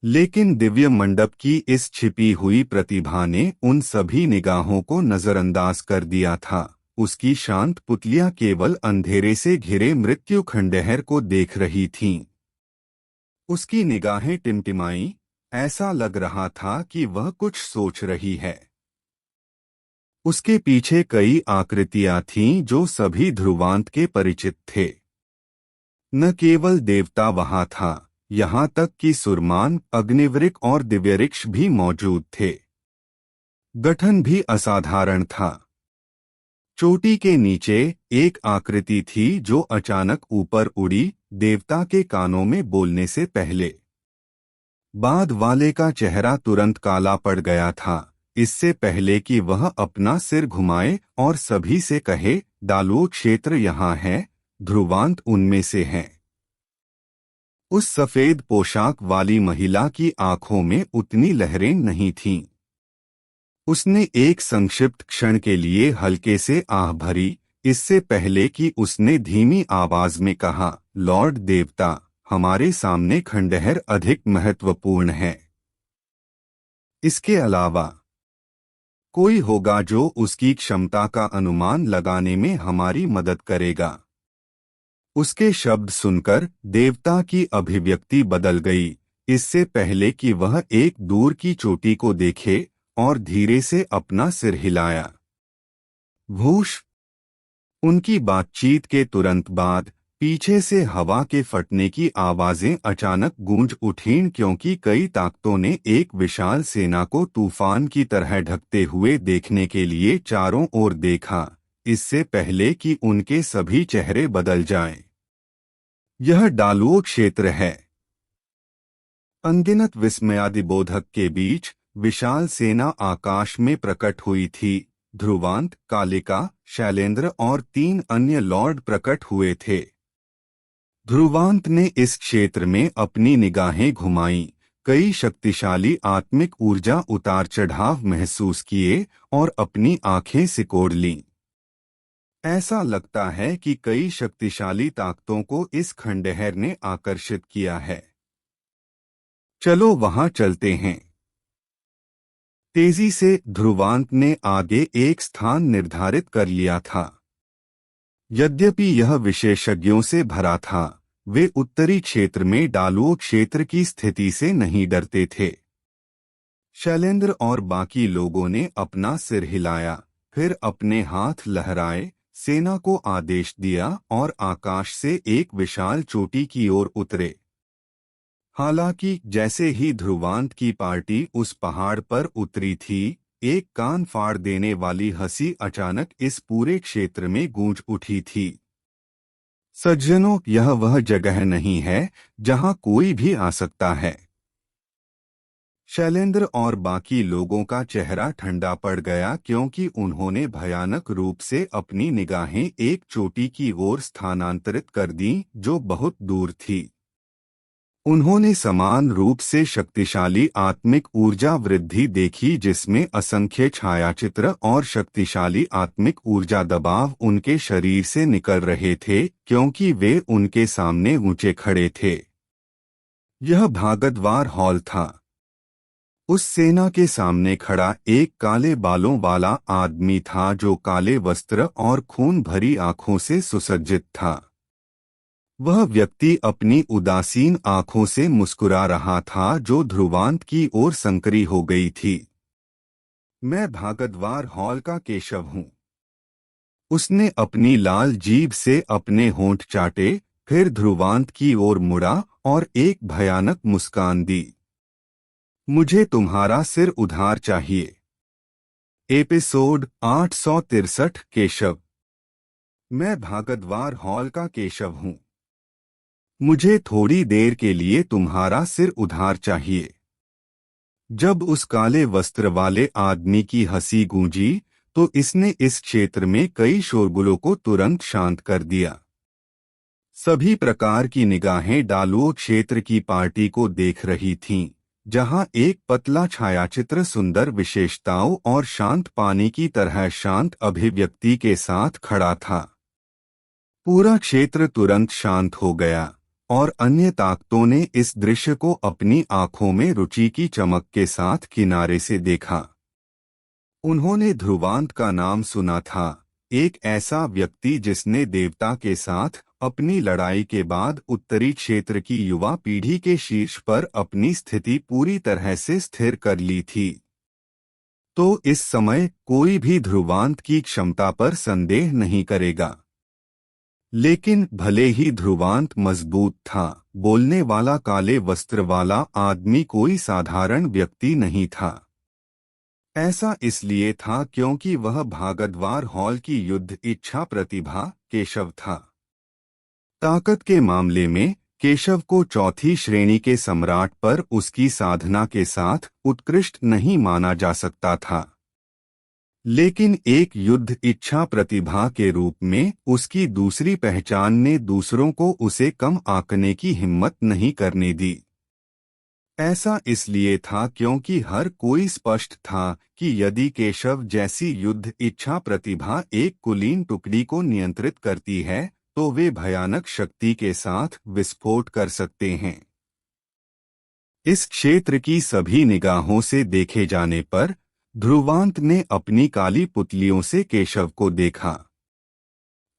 लेकिन दिव्य मंडप की इस छिपी हुई प्रतिभा ने उन सभी निगाहों को नजरअंदाज कर दिया था। उसकी शांत पुतलियां केवल अंधेरे से घिरे मृत्यु खंडहर को देख रही थीं। उसकी निगाहें टिमटिमाईं, ऐसा लग रहा था कि वह कुछ सोच रही है। उसके पीछे कई आकृतियां थीं जो सभी ध्रुवांत के परिचित थे। न केवल देवता वहां था, यहाँ तक कि सुरमान, अग्निवृक और दिव्यऋक्ष भी मौजूद थे। गठन भी असाधारण था। चोटी के नीचे एक आकृति थी जो अचानक ऊपर उड़ी, देवता के कानों में बोलने से पहले। बाद वाले का चेहरा तुरंत काला पड़ गया था, इससे पहले कि वह अपना सिर घुमाए और सभी से कहे, डालुओ क्षेत्र यहाँ है, ध्रुवांत उनमें से हैं। उस सफेद पोशाक वाली महिला की आंखों में उतनी लहरें नहीं थीं। उसने एक संक्षिप्त क्षण के लिए हल्के से आह भरी, इससे पहले कि उसने धीमी आवाज में कहा, लॉर्ड देवता, हमारे सामने खंडहर अधिक महत्वपूर्ण है। इसके अलावा कोई होगा जो उसकी क्षमता का अनुमान लगाने में हमारी मदद करेगा। उसके शब्द सुनकर देवता की अभिव्यक्ति बदल गई, इससे पहले कि वह एक दूर की चोटी को देखे, और धीरे से अपना सिर हिलाया। भूष। उनकी बातचीत के तुरंत बाद पीछे से हवा के फटने की आवाजें अचानक गूंज उठीं, क्योंकि कई ताकतों ने एक विशाल सेना को तूफान की तरह ढकते हुए देखने के लिए चारों ओर देखा, इससे पहले कि उनके सभी चेहरे बदल जाएं। यह डालुओ क्षेत्र है। अनगिनत विस्मयादिबोधक के बीच विशाल सेना आकाश में प्रकट हुई थी। ध्रुवांत, कालिका, शैलेंद्र और 3 अन्य लॉर्ड प्रकट हुए थे। ध्रुवांत ने इस क्षेत्र में अपनी निगाहें घुमाईं, कई शक्तिशाली आत्मिक ऊर्जा उतार चढ़ाव महसूस किए और अपनी आंखें सिकोड़ लीं। ऐसा लगता है कि कई शक्तिशाली ताकतों को इस खंडहर ने आकर्षित किया है। चलो वहां चलते हैं। तेजी से ध्रुवांत ने आगे एक स्थान निर्धारित कर लिया था। यद्यपि यह विशेषज्ञों से भरा था, वे उत्तरी क्षेत्र में डालुओ क्षेत्र की स्थिति से नहीं डरते थे। शैलेंद्र और बाकी लोगों ने अपना सिर हिलाया, फिर अपने हाथ लहराए, सेना को आदेश दिया और आकाश से एक विशाल चोटी की ओर उतरे। हालांकि जैसे ही ध्रुवांत की पार्टी उस पहाड़ पर उतरी थी, एक कान फाड़ देने वाली हंसी अचानक इस पूरे क्षेत्र में गूंज उठी थी। सज्जनों, यह वह जगह नहीं है जहां कोई भी आ सकता है। शैलेंद्र और बाकी लोगों का चेहरा ठंडा पड़ गया क्योंकि उन्होंने भयानक रूप से अपनी निगाहें एक चोटी की ओर स्थानांतरित कर दी जो बहुत दूर थी। उन्होंने समान रूप से शक्तिशाली आत्मिक ऊर्जा वृद्धि देखी जिसमें असंख्य छायाचित्र और शक्तिशाली आत्मिक ऊर्जा दबाव उनके शरीर से निकल रहे थे क्योंकि वे उनके सामने ऊंचे खड़े थे। यह भागदवार हॉल था। उस सेना के सामने खड़ा एक काले बालों वाला आदमी था जो काले वस्त्र और खून भरी आंखों से सुसज्जित था। वह व्यक्ति अपनी उदासीन आंखों से मुस्कुरा रहा था जो ध्रुवांत की ओर संकरी हो गई थी। मैं भागदवार हॉल का केशव हूँ। उसने अपनी लाल जीभ से अपने होंठ चाटे, फिर ध्रुवांत की ओर मुड़ा और एक भयानक मुस्कान दी। मुझे तुम्हारा सिर उधार चाहिए। एपिसोड 863 केशव। मैं भागदवार हॉल का केशव हूँ। मुझे थोड़ी देर के लिए तुम्हारा सिर उधार चाहिए। जब उस काले वस्त्र वाले आदमी की हंसी गूंजी तो इसने इस क्षेत्र में कई शोरगुलों को तुरंत शांत कर दिया। सभी प्रकार की निगाहें डालुओ क्षेत्र की पार्टी को देख रही थीं, जहां एक पतला छायाचित्र सुंदर विशेषताओं और शांत पानी की तरह शांत अभिव्यक्ति के साथ खड़ा था। पूरा क्षेत्र तुरंत शांत हो गया और अन्य ताकतों ने इस दृश्य को अपनी आंखों में रुचि की चमक के साथ किनारे से देखा। उन्होंने ध्रुवांत का नाम सुना था, एक ऐसा व्यक्ति जिसने देवता के साथ अपनी लड़ाई के बाद उत्तरी क्षेत्र की युवा पीढ़ी के शीर्ष पर अपनी स्थिति पूरी तरह से स्थिर कर ली थी। तो इस समय कोई भी ध्रुवांत की क्षमता पर संदेह नहीं करेगा। लेकिन भले ही ध्रुवांत मजबूत था, बोलने वाला काले वस्त्र वाला आदमी कोई साधारण व्यक्ति नहीं था। ऐसा इसलिए था क्योंकि वह भागदवार हॉल की युद्ध इच्छा प्रतिभा केशव था। ताकत के मामले में केशव को चौथी श्रेणी के सम्राट पर उसकी साधना के साथ उत्कृष्ट नहीं माना जा सकता था, लेकिन एक युद्ध इच्छा प्रतिभा के रूप में उसकी दूसरी पहचान ने दूसरों को उसे कम आंकने की हिम्मत नहीं करने दी। ऐसा इसलिए था क्योंकि हर कोई स्पष्ट था कि यदि केशव जैसी युद्ध इच्छा प्रतिभा एक कुलीन टुकड़ी को नियंत्रित करती है तो वे भयानक शक्ति के साथ विस्फोट कर सकते हैं। इस क्षेत्र की सभी निगाहों से देखे जाने पर ध्रुवांत ने अपनी काली पुतलियों से केशव को देखा।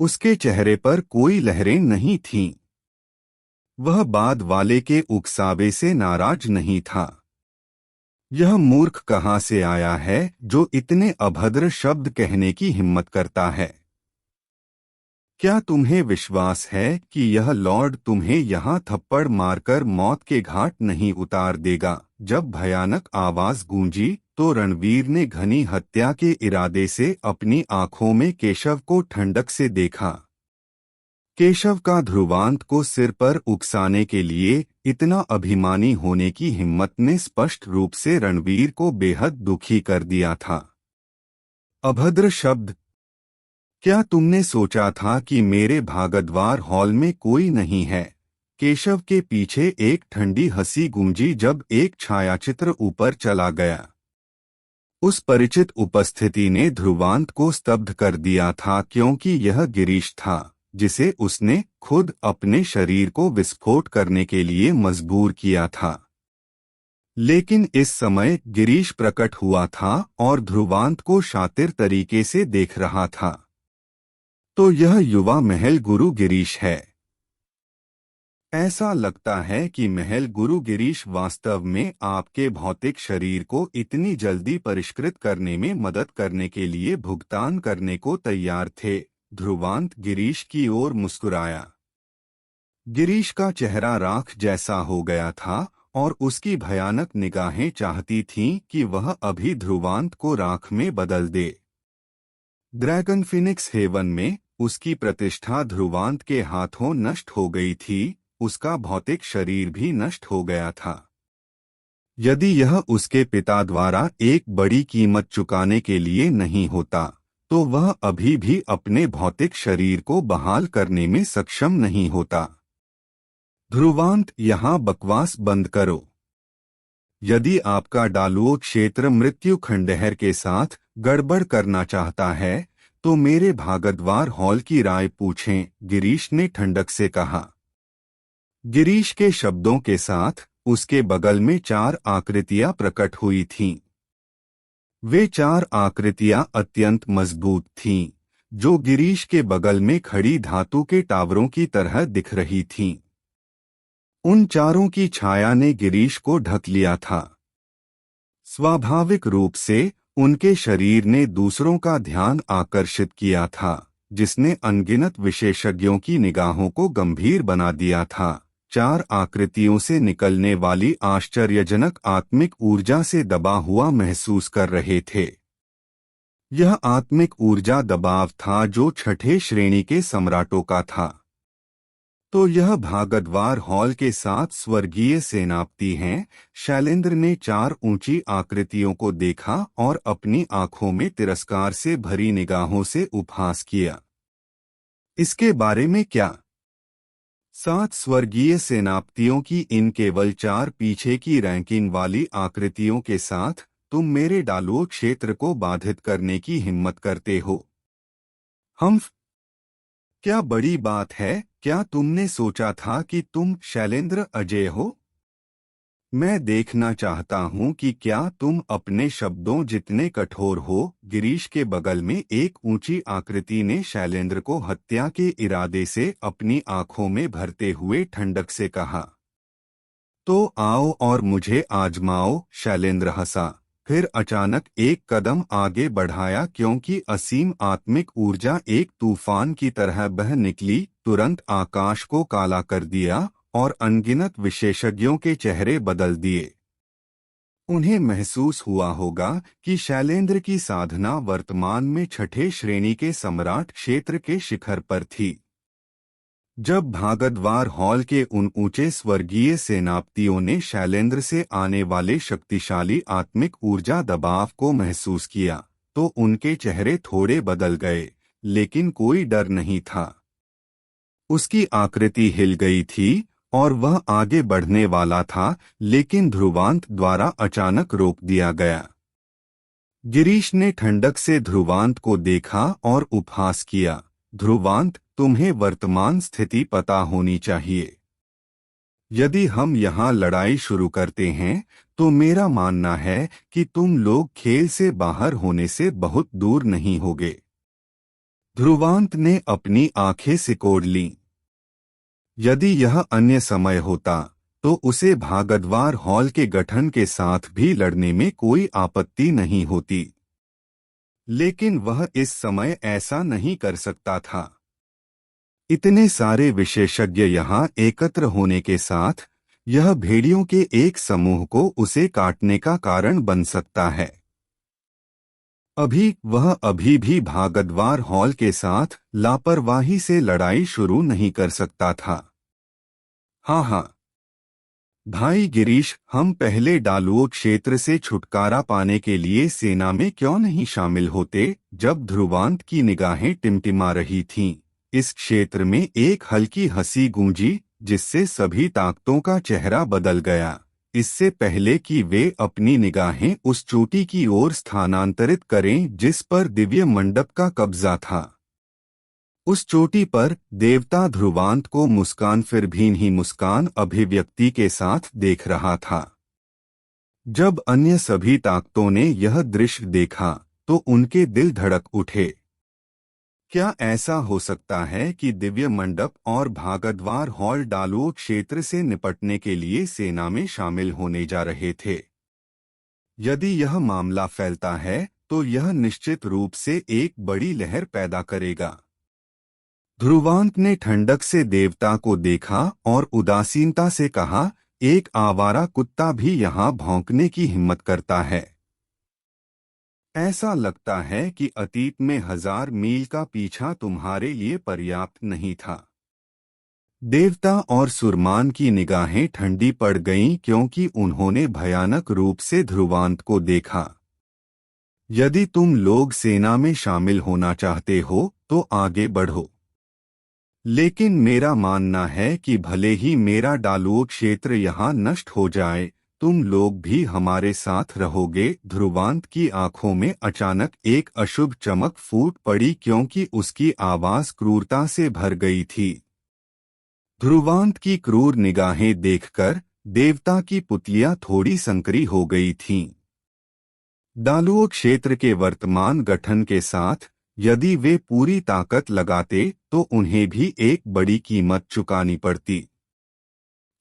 उसके चेहरे पर कोई लहरें नहीं थीं। वह बाद वाले के उकसावे से नाराज नहीं था। यह मूर्ख कहाँ से आया है जो इतने अभद्र शब्द कहने की हिम्मत करता है? क्या तुम्हें विश्वास है कि यह लॉर्ड तुम्हें यहाँ थप्पड़ मारकर मौत के घाट नहीं उतार देगा? जब भयानक आवाज गूंजी तो रणवीर ने घनी हत्या के इरादे से अपनी आंखों में केशव को ठंडक से देखा। केशव का ध्रुवांत को सिर पर उकसाने के लिए इतना अभिमानी होने की हिम्मत ने स्पष्ट रूप से रणवीर को बेहद दुखी कर दिया था। अभद्र शब्द। क्या तुमने सोचा था कि मेरे भागदवार हॉल में कोई नहीं है? केशव के पीछे एक ठंडी हंसी गूंजी जब एक छायाचित्र ऊपर चला गया। उस परिचित उपस्थिति ने ध्रुवांत को स्तब्ध कर दिया था क्योंकि यह गिरीश था जिसे उसने खुद अपने शरीर को विस्फोट करने के लिए मजबूर किया था। लेकिन इस समय गिरीश प्रकट हुआ था और ध्रुवांत को शातिर तरीके से देख रहा था। तो यह युवा महल गुरु गिरीश है। ऐसा लगता है कि महल गुरु गिरीश वास्तव में आपके भौतिक शरीर को इतनी जल्दी परिष्कृत करने में मदद करने के लिए भुगतान करने को तैयार थे। ध्रुवांत गिरीश की ओर मुस्कुराया। गिरीश का चेहरा राख जैसा हो गया था और उसकी भयानक निगाहें चाहती थीं कि वह अभी ध्रुवांत को राख में बदल दे। ड्रैगन फिनिक्स हेवन में उसकी प्रतिष्ठा ध्रुवांत के हाथों नष्ट हो गई थी, उसका भौतिक शरीर भी नष्ट हो गया था। यदि यह उसके पिता द्वारा एक बड़ी कीमत चुकाने के लिए नहीं होता तो वह अभी भी अपने भौतिक शरीर को बहाल करने में सक्षम नहीं होता। ध्रुवांत, यहाँ बकवास बंद करो। यदि आपका डालुओ क्षेत्र मृत्यु खंडहर के साथ गड़बड़ करना चाहता है तो मेरे भागद्वार हॉल की राय पूछें, गिरीश ने ठंडक से कहा। गिरीश के शब्दों के साथ उसके बगल में 4 आकृतियां प्रकट हुई थीं। वे 4 आकृतियां अत्यंत मजबूत थीं, जो गिरीश के बगल में खड़ी धातु के टावरों की तरह दिख रही थीं। उन चारों की छाया ने गिरीश को ढक लिया था। स्वाभाविक रूप से उनके शरीर ने दूसरों का ध्यान आकर्षित किया था, जिसने अनगिनत विशेषज्ञों की निगाहों को गंभीर बना दिया था। 4 आकृतियों से निकलने वाली आश्चर्यजनक आत्मिक ऊर्जा से दबा हुआ महसूस कर रहे थे। यह आत्मिक ऊर्जा दबाव था जो 6ठे श्रेणी के सम्राटों का था। तो यह भागद्वार हॉल के 7 स्वर्गीय सेनापति हैं। शैलेंद्र ने 4 ऊंची आकृतियों को देखा और अपनी आंखों में तिरस्कार से भरी निगाहों से उपहास किया। इसके बारे में क्या? 7 स्वर्गीय सेनापतियों की इन केवल 4 पीछे की रैंकिंग वाली आकृतियों के साथ तुम मेरे डालुओ क्षेत्र को बाधित करने की हिम्मत करते हो। हम क्या बड़ी बात है? क्या तुमने सोचा था कि तुम शैलेंद्र अजय हो? मैं देखना चाहता हूं कि क्या तुम अपने शब्दों जितने कठोर हो। गिरीश के बगल में एक ऊंची आकृति ने शैलेंद्र को हत्या के इरादे से अपनी आंखों में भरते हुए ठंडक से कहा। तो आओ और मुझे आजमाओ। शैलेंद्र हंसा, फिर अचानक एक कदम आगे बढ़ाया क्योंकि असीम आत्मिक ऊर्जा एक तूफान की तरह बह निकली, तुरंत आकाश को काला कर दिया और अनगिनत विशेषज्ञों के चेहरे बदल दिए। उन्हें महसूस हुआ होगा कि शैलेंद्र की साधना वर्तमान में 6ठे श्रेणी के सम्राट क्षेत्र के शिखर पर थी। जब भागद्वार हॉल के उन ऊंचे स्वर्गीय सेनापतियों ने शैलेंद्र से आने वाले शक्तिशाली आत्मिक ऊर्जा दबाव को महसूस किया तो उनके चेहरे थोड़े बदल गए, लेकिन कोई डर नहीं था। उसकी आकृति हिल गई थी और वह आगे बढ़ने वाला था, लेकिन ध्रुवांत द्वारा अचानक रोक दिया गया। गिरीश ने ठंडक से ध्रुवांत को देखा और उपहास किया। ध्रुवांत, तुम्हें वर्तमान स्थिति पता होनी चाहिए। यदि हम यहाँ लड़ाई शुरू करते हैं तो मेरा मानना है कि तुम लोग खेल से बाहर होने से बहुत दूर नहीं होगे। ध्रुवांत ने अपनी आंखें सिकोड़ लीं। यदि यह अन्य समय होता तो उसे भागद्वार हॉल के गठन के साथ भी लड़ने में कोई आपत्ति नहीं होती, लेकिन वह इस समय ऐसा नहीं कर सकता था। इतने सारे विशेषज्ञ यहाँ एकत्र होने के साथ यह भेड़ियों के एक समूह को उसे काटने का कारण बन सकता है। वह अभी भी भागद्वार हॉल के साथ लापरवाही से लड़ाई शुरू नहीं कर सकता था। हाँ, भाई गिरीश, हम पहले डालुओ क्षेत्र से छुटकारा पाने के लिए सेना में क्यों नहीं शामिल होते? जब ध्रुवांत की निगाहें टिमटिमा रही थीं, इस क्षेत्र में एक हल्की हंसी गूंजी, जिससे सभी ताकतों का चेहरा बदल गया। इससे पहले कि वे अपनी निगाहें उस चोटी की ओर स्थानांतरित करें जिस पर दिव्य मंडप का कब्जा था, उस चोटी पर देवता ध्रुवांत को मुस्कान फिर भी नहीं मुस्कान अभिव्यक्ति के साथ देख रहा था। जब अन्य सभी ताकतों ने यह दृश्य देखा तो उनके दिल धड़क उठे। क्या ऐसा हो सकता है कि दिव्य मंडप और भागद्वार हॉल डालुओ क्षेत्र से निपटने के लिए सेना में शामिल होने जा रहे थे? यदि यह मामला फैलता है तो यह निश्चित रूप से एक बड़ी लहर पैदा करेगा। ध्रुवांत ने ठंडक से देवता को देखा और उदासीनता से कहा, एक आवारा कुत्ता भी यहाँ भौंकने की हिम्मत करता है। ऐसा लगता है कि अतीत में 1000 मील का पीछा तुम्हारे लिए पर्याप्त नहीं था। देवता और सुरमान की निगाहें ठंडी पड़ गईं क्योंकि उन्होंने भयानक रूप से ध्रुवांत को देखा। यदि तुम लोग सेना में शामिल होना चाहते हो तो आगे बढ़ो, लेकिन मेरा मानना है कि भले ही मेरा डालुओ क्षेत्र यहाँ नष्ट हो जाए, तुम लोग भी हमारे साथ रहोगे। ध्रुवांत की आंखों में अचानक एक अशुभ चमक फूट पड़ी क्योंकि उसकी आवाज क्रूरता से भर गई थी। ध्रुवांत की क्रूर निगाहें देखकर देवता की पुतलियां थोड़ी संकरी हो गई थीं। डालुओ क्षेत्र के वर्तमान गठन के साथ यदि वे पूरी ताकत लगाते तो उन्हें भी एक बड़ी कीमत चुकानी पड़ती।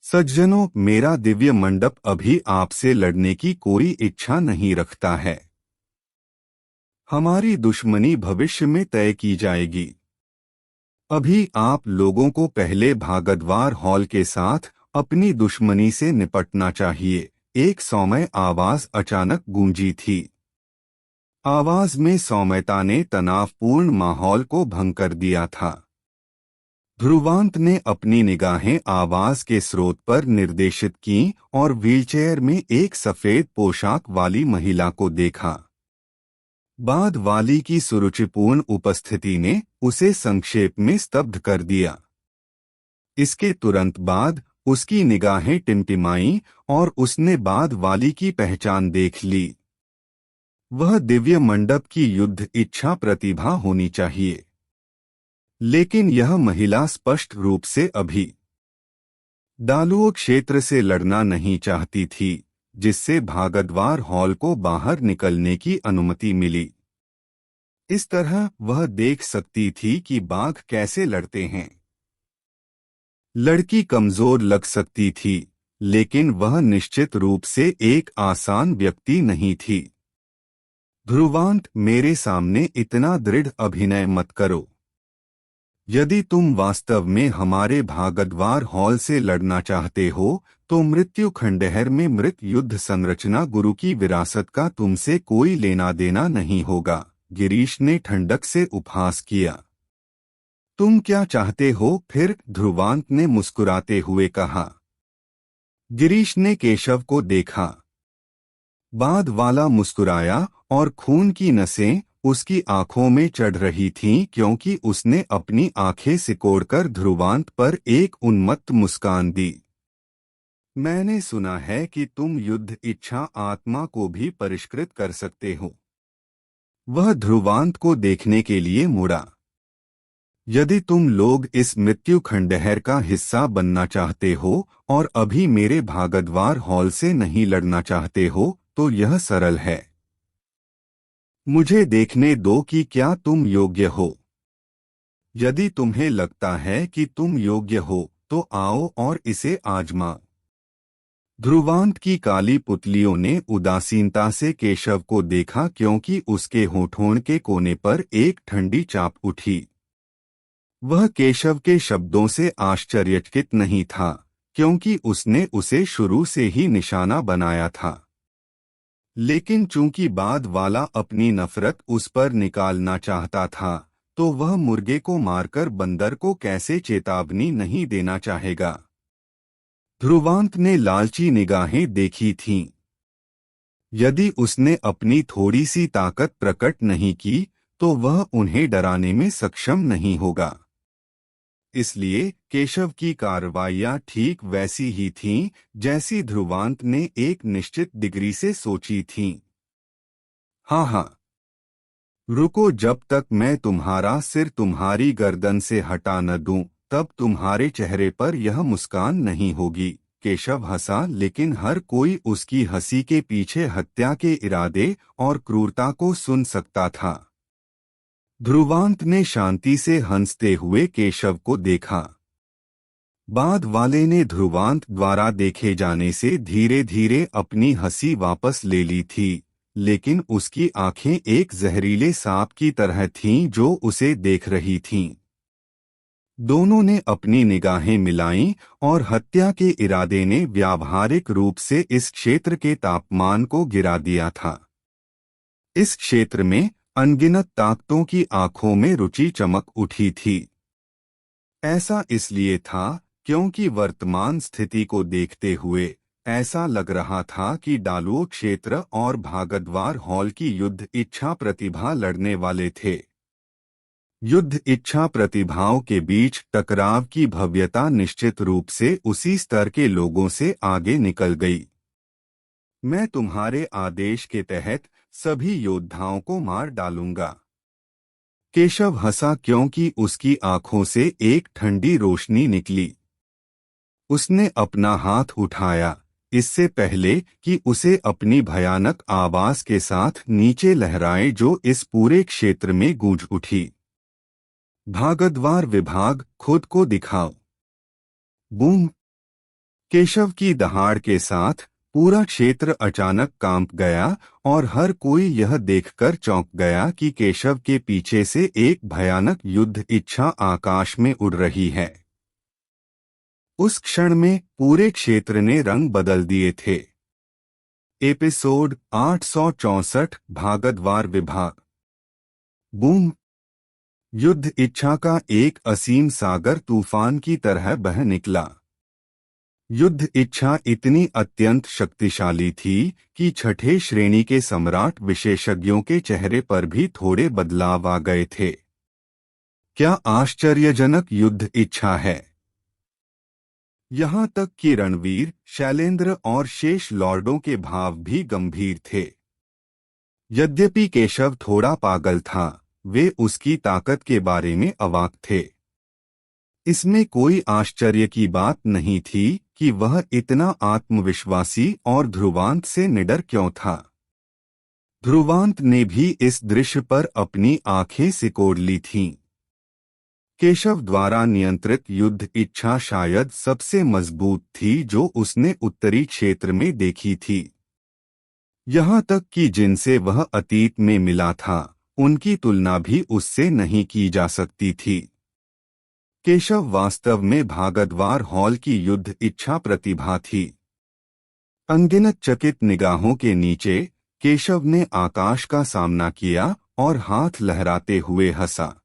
सज्जनों, मेरा दिव्य मंडप अभी आपसे लड़ने की कोई इच्छा नहीं रखता है। हमारी दुश्मनी भविष्य में तय की जाएगी। अभी आप लोगों को पहले भागदवार हॉल के साथ अपनी दुश्मनी से निपटना चाहिए। एक सौम्य आवाज अचानक गूंजी थी। आवाज में सौम्यता ने तनावपूर्ण माहौल को भंग कर दिया था। ध्रुवांत ने अपनी निगाहें आवाज के स्रोत पर निर्देशित कीं और व्हीलचेयर में एक सफेद पोशाक वाली महिला को देखा। बाद वाली की सुरुचिपूर्ण उपस्थिति ने उसे संक्षेप में स्तब्ध कर दिया। इसके तुरंत बाद उसकी निगाहें टिमटिमाईं और उसने बाद वाली की पहचान देख ली। वह दिव्य मंडप की युद्ध इच्छा प्रतिभा होनी चाहिए, लेकिन यह महिला स्पष्ट रूप से अभी डालुओ क्षेत्र से लड़ना नहीं चाहती थी, जिससे भागदवार हॉल को बाहर निकलने की अनुमति मिली। इस तरह वह देख सकती थी कि बाघ कैसे लड़ते हैं। लड़की कमजोर लग सकती थी, लेकिन वह निश्चित रूप से एक आसान व्यक्ति नहीं थी। ध्रुवांत, मेरे सामने इतना दृढ़ अभिनय मत करो। यदि तुम वास्तव में हमारे भागदवार हॉल से लड़ना चाहते हो तो मृत्यु खंडहर में मृत युद्ध संरचना गुरु की विरासत का तुमसे कोई लेना देना नहीं होगा। गिरीश ने ठंडक से उपहास किया। तुम क्या चाहते हो फिर? ध्रुवांत ने मुस्कुराते हुए कहा। गिरीश ने केशव को देखा। बाद वाला मुस्कुराया और खून की नसें उसकी आंखों में चढ़ रही थीं क्योंकि उसने अपनी आंखें सिकोड़कर ध्रुवांत पर एक उन्मत्त मुस्कान दी। मैंने सुना है कि तुम युद्ध इच्छा आत्मा को भी परिष्कृत कर सकते हो। वह ध्रुवांत को देखने के लिए मुड़ा। यदि तुम लोग इस मृत्यु खंडहर का हिस्सा बनना चाहते हो और अभी मेरे भागदवार हॉल से नहीं लड़ना चाहते हो तो यह सरल है। मुझे देखने दो कि क्या तुम योग्य हो। यदि तुम्हें लगता है कि तुम योग्य हो तो आओ और इसे आजमाओ। ध्रुवांत की काली पुतलियों ने उदासीनता से केशव को देखा क्योंकि उसके होठों के कोने पर एक ठंडी चाप उठी। वह केशव के शब्दों से आश्चर्यचकित नहीं था क्योंकि उसने उसे शुरू से ही निशाना बनाया था, लेकिन चूंकि बाद वाला अपनी नफरत उस पर निकालना चाहता था तो वह मुर्गे को मारकर बंदर को कैसे चेतावनी नहीं देना चाहेगा। ध्रुवांत ने लालची निगाहें देखी थीं। यदि उसने अपनी थोड़ी सी ताकत प्रकट नहीं की तो वह उन्हें डराने में सक्षम नहीं होगा। इसलिए केशव की कार्रवाइयां ठीक वैसी ही थीं जैसी ध्रुवांत ने एक निश्चित डिग्री से सोची थीं। हाँ, रुको, जब तक मैं तुम्हारा सिर तुम्हारी गर्दन से हटा न दूं तब तुम्हारे चेहरे पर यह मुस्कान नहीं होगी। केशव हंसा, लेकिन हर कोई उसकी हंसी के पीछे हत्या के इरादे और क्रूरता को सुन सकता था। ध्रुवांत ने शांति से हंसते हुए केशव को देखा। बाद वाले ने ध्रुवांत द्वारा देखे जाने से धीरे धीरे अपनी हंसी वापस ले ली थी, लेकिन उसकी आंखें एक जहरीले सांप की तरह थीं जो उसे देख रही थीं। दोनों ने अपनी निगाहें मिलाईं और हत्या के इरादे ने व्यावहारिक रूप से इस क्षेत्र के तापमान को गिरा दिया था। इस क्षेत्र में अनगिनत ताकतों की आंखों में रुचि चमक उठी थी। ऐसा इसलिए था क्योंकि वर्तमान स्थिति को देखते हुए ऐसा लग रहा था कि डालुओ क्षेत्र और भागद्वार हॉल की युद्ध इच्छा प्रतिभा लड़ने वाले थे। युद्ध इच्छा प्रतिभाओं के बीच टकराव की भव्यता निश्चित रूप से उसी स्तर के लोगों से आगे निकल गई। मैं तुम्हारे आदेश के तहत सभी योद्धाओं को मार डालूंगा। केशव हंसा क्योंकि उसकी आंखों से एक ठंडी रोशनी निकली। उसने अपना हाथ उठाया, इससे पहले कि उसे अपनी भयानक आवाज के साथ नीचे लहराए जो इस पूरे क्षेत्र में गूंज उठी। भागद्वार विभाग, खुद को दिखाओ। बूम! केशव की दहाड़ के साथ पूरा क्षेत्र अचानक कांप गया और हर कोई यह देखकर चौंक गया कि केशव के पीछे से एक भयानक युद्ध इच्छा आकाश में उड़ रही है। उस क्षण में पूरे क्षेत्र ने रंग बदल दिए थे। एपिसोड 864, भागद्वार विभाग। बूम! युद्ध इच्छा का एक असीम सागर तूफान की तरह बह निकला। युद्ध इच्छा इतनी अत्यंत शक्तिशाली थी कि छठे श्रेणी के सम्राट विशेषज्ञों के चेहरे पर भी थोड़े बदलाव आ गए थे। क्या आश्चर्यजनक युद्ध इच्छा है! यहाँ तक कि रणवीर, शैलेंद्र और शेष लॉर्डों के भाव भी गंभीर थे। यद्यपि केशव थोड़ा पागल था, वे उसकी ताकत के बारे में अवाक थे। इसमें कोई आश्चर्य की बात नहीं थी कि वह इतना आत्मविश्वासी और ध्रुवांत से निडर क्यों था। ध्रुवांत ने भी इस दृश्य पर अपनी आंखें सिकोड़ ली थीं। केशव द्वारा नियंत्रित युद्ध इच्छा शायद सबसे मजबूत थी जो उसने उत्तरी क्षेत्र में देखी थी। यहाँ तक कि जिनसे वह अतीत में मिला था, उनकी तुलना भी उससे नहीं की जा सकती थी। केशव वास्तव में भागद्वार हॉल की युद्ध इच्छा प्रतिभा थी। अनगिनत चकित निगाहों के नीचे केशव ने आकाश का सामना किया और हाथ लहराते हुए हंसा।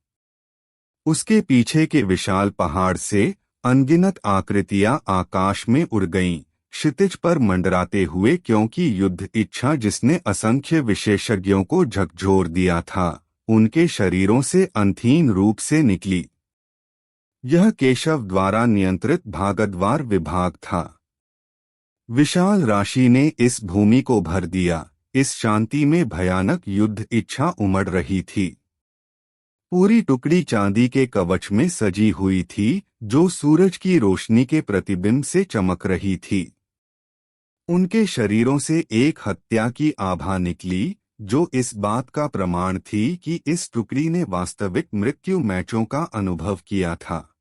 उसके पीछे के विशाल पहाड़ से अनगिनत आकृतियां आकाश में उड़ गईं, क्षितिज पर मंडराते हुए, क्योंकि युद्ध इच्छा जिसने असंख्य विशेषज्ञों को झकझोर दिया था, उनके शरीरों से अंतहीन रूप से निकली। यह केशव द्वारा नियंत्रित भागद्वार विभाग था। विशाल राशि ने इस भूमि को भर दिया। इस शांति में भयानक युद्ध इच्छा उमड़ रही थी। पूरी टुकड़ी चांदी के कवच में सजी हुई थी जो सूरज की रोशनी के प्रतिबिंब से चमक रही थी। उनके शरीरों से एक हत्या की आभा निकली जो इस बात का प्रमाण थी कि इस टुकड़ी ने वास्तविक मृत्यु मैचों का अनुभव किया था।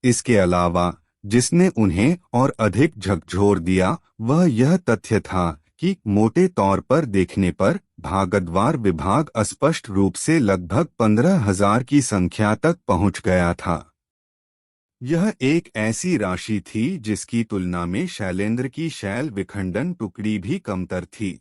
इसके अलावा जिसने उन्हें और अधिक झकझोर दिया वह यह तथ्य था कि मोटे तौर पर देखने पर भागद्वार विभाग अस्पष्ट रूप से लगभग 15,000 की संख्या तक पहुंच गया था। यह एक ऐसी राशि थी जिसकी तुलना में शैलेंद्र की शैल विखंडन टुकड़ी भी कमतर थी।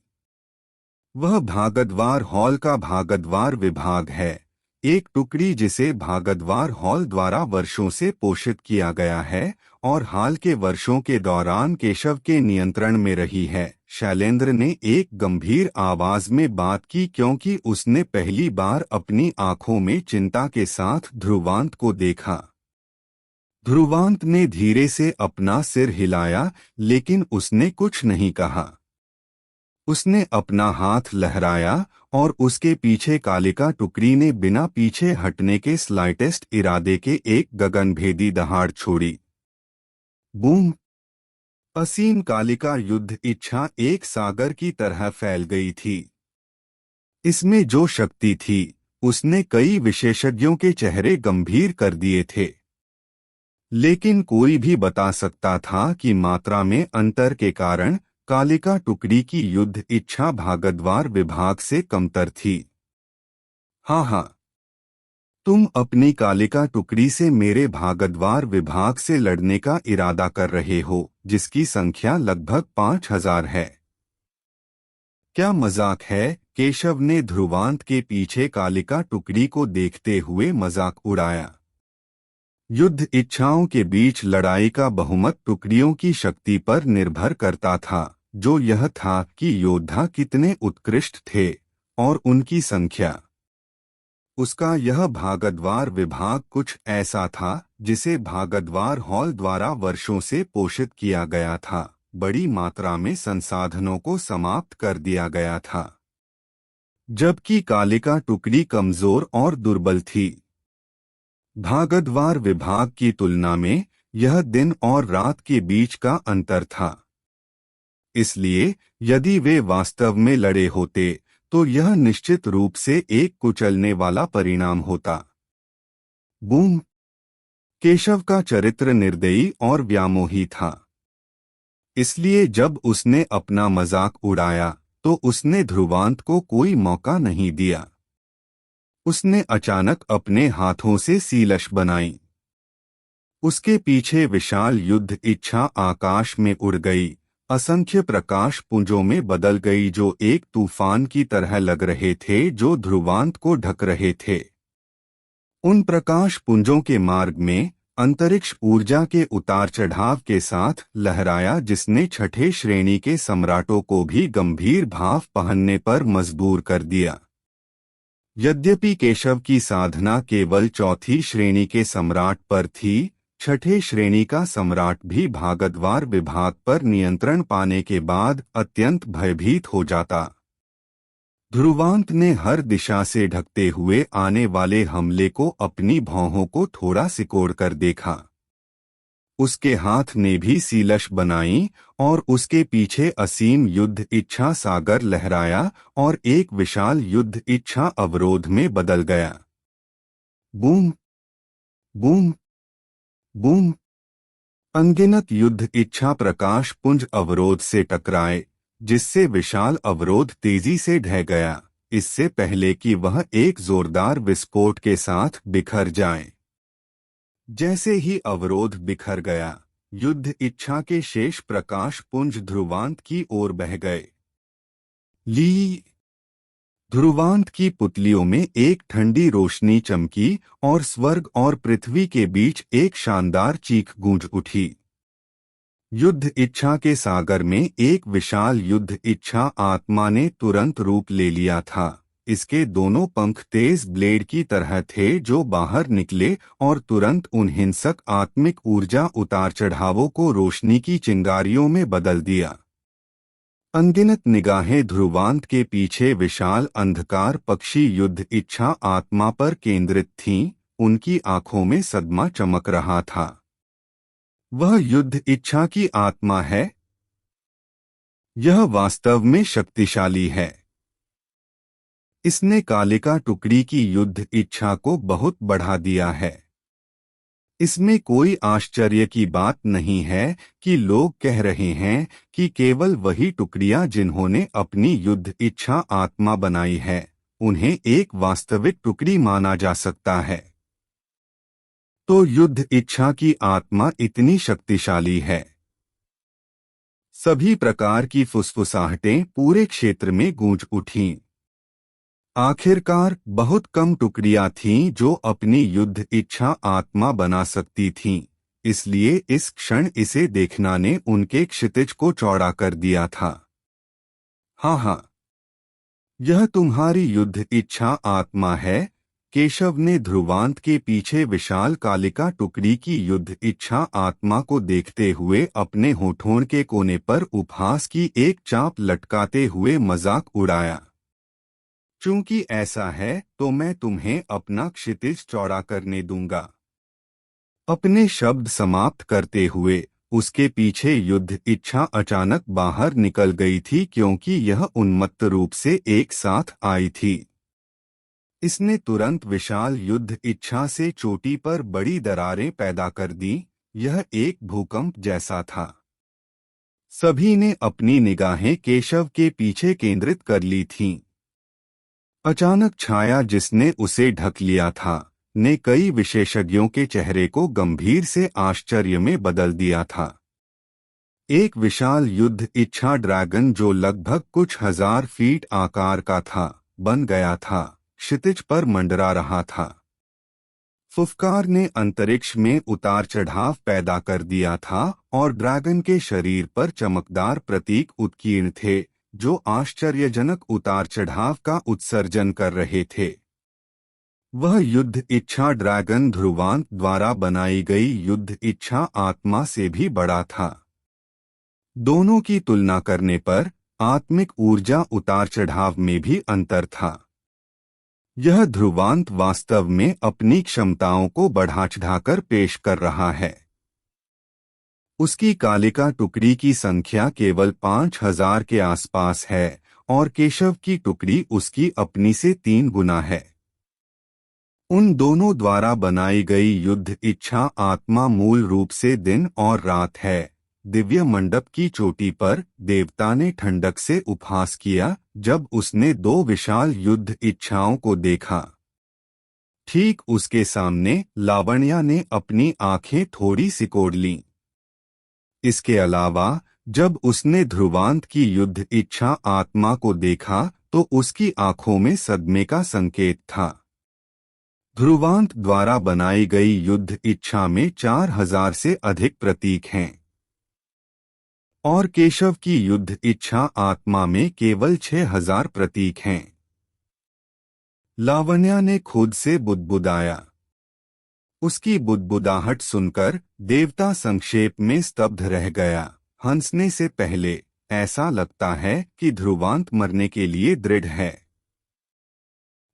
वह भागद्वार हॉल का भागद्वार विभाग है, एक टुकड़ी जिसे भागद्वार हॉल द्वारा वर्षों से पोषित किया गया है और हाल के वर्षों के दौरान केशव के नियंत्रण में रही है। शैलेंद्र ने एक गंभीर आवाज में बात की क्योंकि उसने पहली बार अपनी आंखों में चिंता के साथ ध्रुवांत को देखा। ध्रुवांत ने धीरे से अपना सिर हिलाया लेकिन उसने कुछ नहीं कहा। उसने अपना हाथ लहराया और उसके पीछे कालिका टुकड़ी ने बिना पीछे हटने के स्लाइटेस्ट इरादे के एक गगनभेदी दहाड़ छोड़ी। बूम! असीम कालिका युद्ध इच्छा एक सागर की तरह फैल गई थी। इसमें जो शक्ति थी उसने कई विशेषज्ञों के चेहरे गंभीर कर दिए थे। लेकिन कोई भी बता सकता था कि मात्रा में अंतर के कारण कालिका टुकड़ी की युद्ध इच्छा भागद्वार विभाग से कमतर थी। हाँ, तुम अपनी कालिका टुकड़ी से मेरे भागद्वार विभाग से लड़ने का इरादा कर रहे हो जिसकी संख्या लगभग 5,000 है। क्या मजाक है? केशव ने ध्रुवांत के पीछे कालिका टुकड़ी को देखते हुए मजाक उड़ाया। युद्ध इच्छाओं के बीच लड़ाई का बहुमत टुकड़ियों की शक्ति पर निर्भर करता था, जो यह था कि योद्धा कितने उत्कृष्ट थे और उनकी संख्या। उसका यह भागद्वार विभाग कुछ ऐसा था जिसे भागद्वार हॉल द्वारा वर्षों से पोषित किया गया था। बड़ी मात्रा में संसाधनों को समाप्त कर दिया गया था, जबकि कालिका टुकड़ी कमजोर और दुर्बल थी। भागद्वार विभाग की तुलना में यह दिन और रात के बीच का अंतर था। इसलिए यदि वे वास्तव में लड़े होते तो यह निश्चित रूप से एक कुचलने वाला परिणाम होता। बूम। केशव का चरित्र निर्दयी और व्यामोही था, इसलिए जब उसने अपना मजाक उड़ाया तो उसने ध्रुवांत को कोई मौका नहीं दिया। उसने अचानक अपने हाथों से सीलश बनाई। उसके पीछे विशाल युद्ध इच्छा आकाश में उड़ गई, असंख्य प्रकाश पुंजों में बदल गई जो एक तूफान की तरह लग रहे थे जो ध्रुवांत को ढक रहे थे। उन प्रकाश पुंजों के मार्ग में अंतरिक्ष ऊर्जा के उतार चढ़ाव के साथ लहराया, जिसने छठे श्रेणी के सम्राटों को भी गंभीर भाव पहनने पर मजबूर कर दिया। यद्यपि केशव की साधना केवल चौथी श्रेणी के सम्राट पर थी, छठे श्रेणी का सम्राट भी भागद्वार विभाग पर नियंत्रण पाने के बाद अत्यंत भयभीत हो जाता। ध्रुवांत ने हर दिशा से ढकते हुए आने वाले हमले को अपनी भौहों को थोड़ा सिकोड़ कर देखा। उसके हाथ ने भी सीलश बनाई और उसके पीछे असीम युद्ध इच्छा सागर लहराया और एक विशाल युद्ध इच्छा अवरोध में बदल गया। Boom boom boom. अनगिनत युद्ध इच्छा प्रकाश पुंज अवरोध से टकराए, जिससे विशाल अवरोध तेजी से ढह गया, इससे पहले कि वह एक जोरदार विस्फोट के साथ बिखर जाए। जैसे ही अवरोध बिखर गया, युद्ध इच्छा के शेष प्रकाश पुंज ध्रुवांत की ओर बह गए। ली। ध्रुवांत की पुतलियों में एक ठंडी रोशनी चमकी और स्वर्ग और पृथ्वी के बीच एक शानदार चीख गूंज उठी। युद्ध इच्छा के सागर में एक विशाल युद्ध इच्छा आत्मा ने तुरंत रूप ले लिया था। इसके दोनों पंख तेज ब्लेड की तरह थे जो बाहर निकले और तुरंत उन हिंसक आत्मिक ऊर्जा उतार चढ़ावों को रोशनी की चिंगारियों में बदल दिया। अनगिनत निगाहें ध्रुवांत के पीछे विशाल अंधकार पक्षी युद्ध इच्छा आत्मा पर केंद्रित थीं, उनकी आंखों में सदमा चमक रहा था। वह युद्ध इच्छा की आत्मा है। यह वास्तव में शक्तिशाली है। इसने कालिका टुकड़ी की युद्ध इच्छा को बहुत बढ़ा दिया है। इसमें कोई आश्चर्य की बात नहीं है कि लोग कह रहे हैं कि केवल वही टुकड़ियां जिन्होंने अपनी युद्ध इच्छा आत्मा बनाई है, उन्हें एक वास्तविक टुकड़ी माना जा सकता है। तो युद्ध इच्छा की आत्मा इतनी शक्तिशाली है। सभी प्रकार की फुसफुसाहटें पूरे क्षेत्र में गूंज उठीं। आखिरकार बहुत कम टुकड़ियां थीं जो अपनी युद्ध इच्छा आत्मा बना सकती थीं, इसलिए इस क्षण इसे देखना ने उनके क्षितिज को चौड़ा कर दिया था। हाँ, यह तुम्हारी युद्ध इच्छा आत्मा है। केशव ने ध्रुवांत के पीछे विशाल कालिका टुकड़ी की युद्ध इच्छा आत्मा को देखते हुए अपने होठों के कोने पर उपहास की एक चाप लटकाते हुए मजाक उड़ाया। चूंकि ऐसा है तो मैं तुम्हें अपना क्षितिज चौड़ा करने दूंगा। अपने शब्द समाप्त करते हुए उसके पीछे युद्ध इच्छा अचानक बाहर निकल गई थी, क्योंकि यह उन्मत्त रूप से एक साथ आई थी। इसने तुरंत विशाल युद्ध इच्छा से चोटी पर बड़ी दरारें पैदा कर दी। यह एक भूकंप जैसा था। सभी ने अपनी निगाहें केशव के पीछे केंद्रित कर ली थीं। अचानक छाया जिसने उसे ढक लिया था ने कई विशेषज्ञों के चेहरे को गंभीर से आश्चर्य में बदल दिया था। एक विशाल युद्ध इच्छा ड्रैगन जो लगभग कुछ हजार फीट आकार का था, बन गया था, क्षितिज पर मंडरा रहा था। फुफकार ने अंतरिक्ष में उतार चढ़ाव पैदा कर दिया था और ड्रैगन के शरीर पर चमकदार प्रतीक उत्कीर्ण थे जो आश्चर्यजनक उतार चढ़ाव का उत्सर्जन कर रहे थे। वह युद्ध इच्छा ड्रैगन ध्रुवांत द्वारा बनाई गई युद्ध इच्छा आत्मा से भी बड़ा था। दोनों की तुलना करने पर आत्मिक ऊर्जा उतार चढ़ाव में भी अंतर था। यह ध्रुवांत वास्तव में अपनी क्षमताओं को बढ़ा चढ़ाकर पेश कर रहा है। उसकी कालिका टुकड़ी की संख्या केवल 5000 के आसपास है और केशव की टुकड़ी उसकी अपनी से 3 गुना है। उन दोनों द्वारा बनाई गई युद्ध इच्छा आत्मा मूल रूप से दिन और रात है। दिव्य मंडप की चोटी पर देवता ने ठंडक से उपहास किया जब उसने 2 विशाल युद्ध इच्छाओं को देखा। ठीक उसके सामने लावण्या ने अपनी आंखें थोड़ी सिकोड़ लीं। इसके अलावा जब उसने ध्रुवांत की युद्ध इच्छा आत्मा को देखा तो उसकी आंखों में सदमे का संकेत था। ध्रुवांत द्वारा बनाई गई युद्ध इच्छा में 4000 से अधिक प्रतीक हैं और केशव की युद्ध इच्छा आत्मा में केवल 6000 प्रतीक हैं। लावण्या ने खुद से बुदबुदाया। उसकी बुदबुदाहट सुनकर देवता संक्षेप में स्तब्ध रह गया। हंसने से पहले ऐसा लगता है कि ध्रुवांत मरने के लिए दृढ़ है।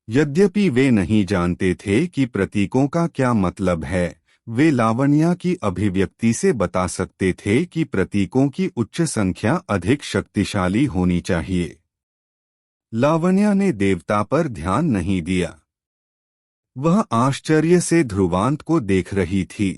यद्यपि वे नहीं जानते थे कि प्रतीकों का क्या मतलब है, वे लावण्या की अभिव्यक्ति से बता सकते थे कि प्रतीकों की उच्च संख्या अधिक शक्तिशाली होनी चाहिए। लावण्या ने देवता पर ध्यान नहीं दिया। वह आश्चर्य से ध्रुवांत को देख रही थी।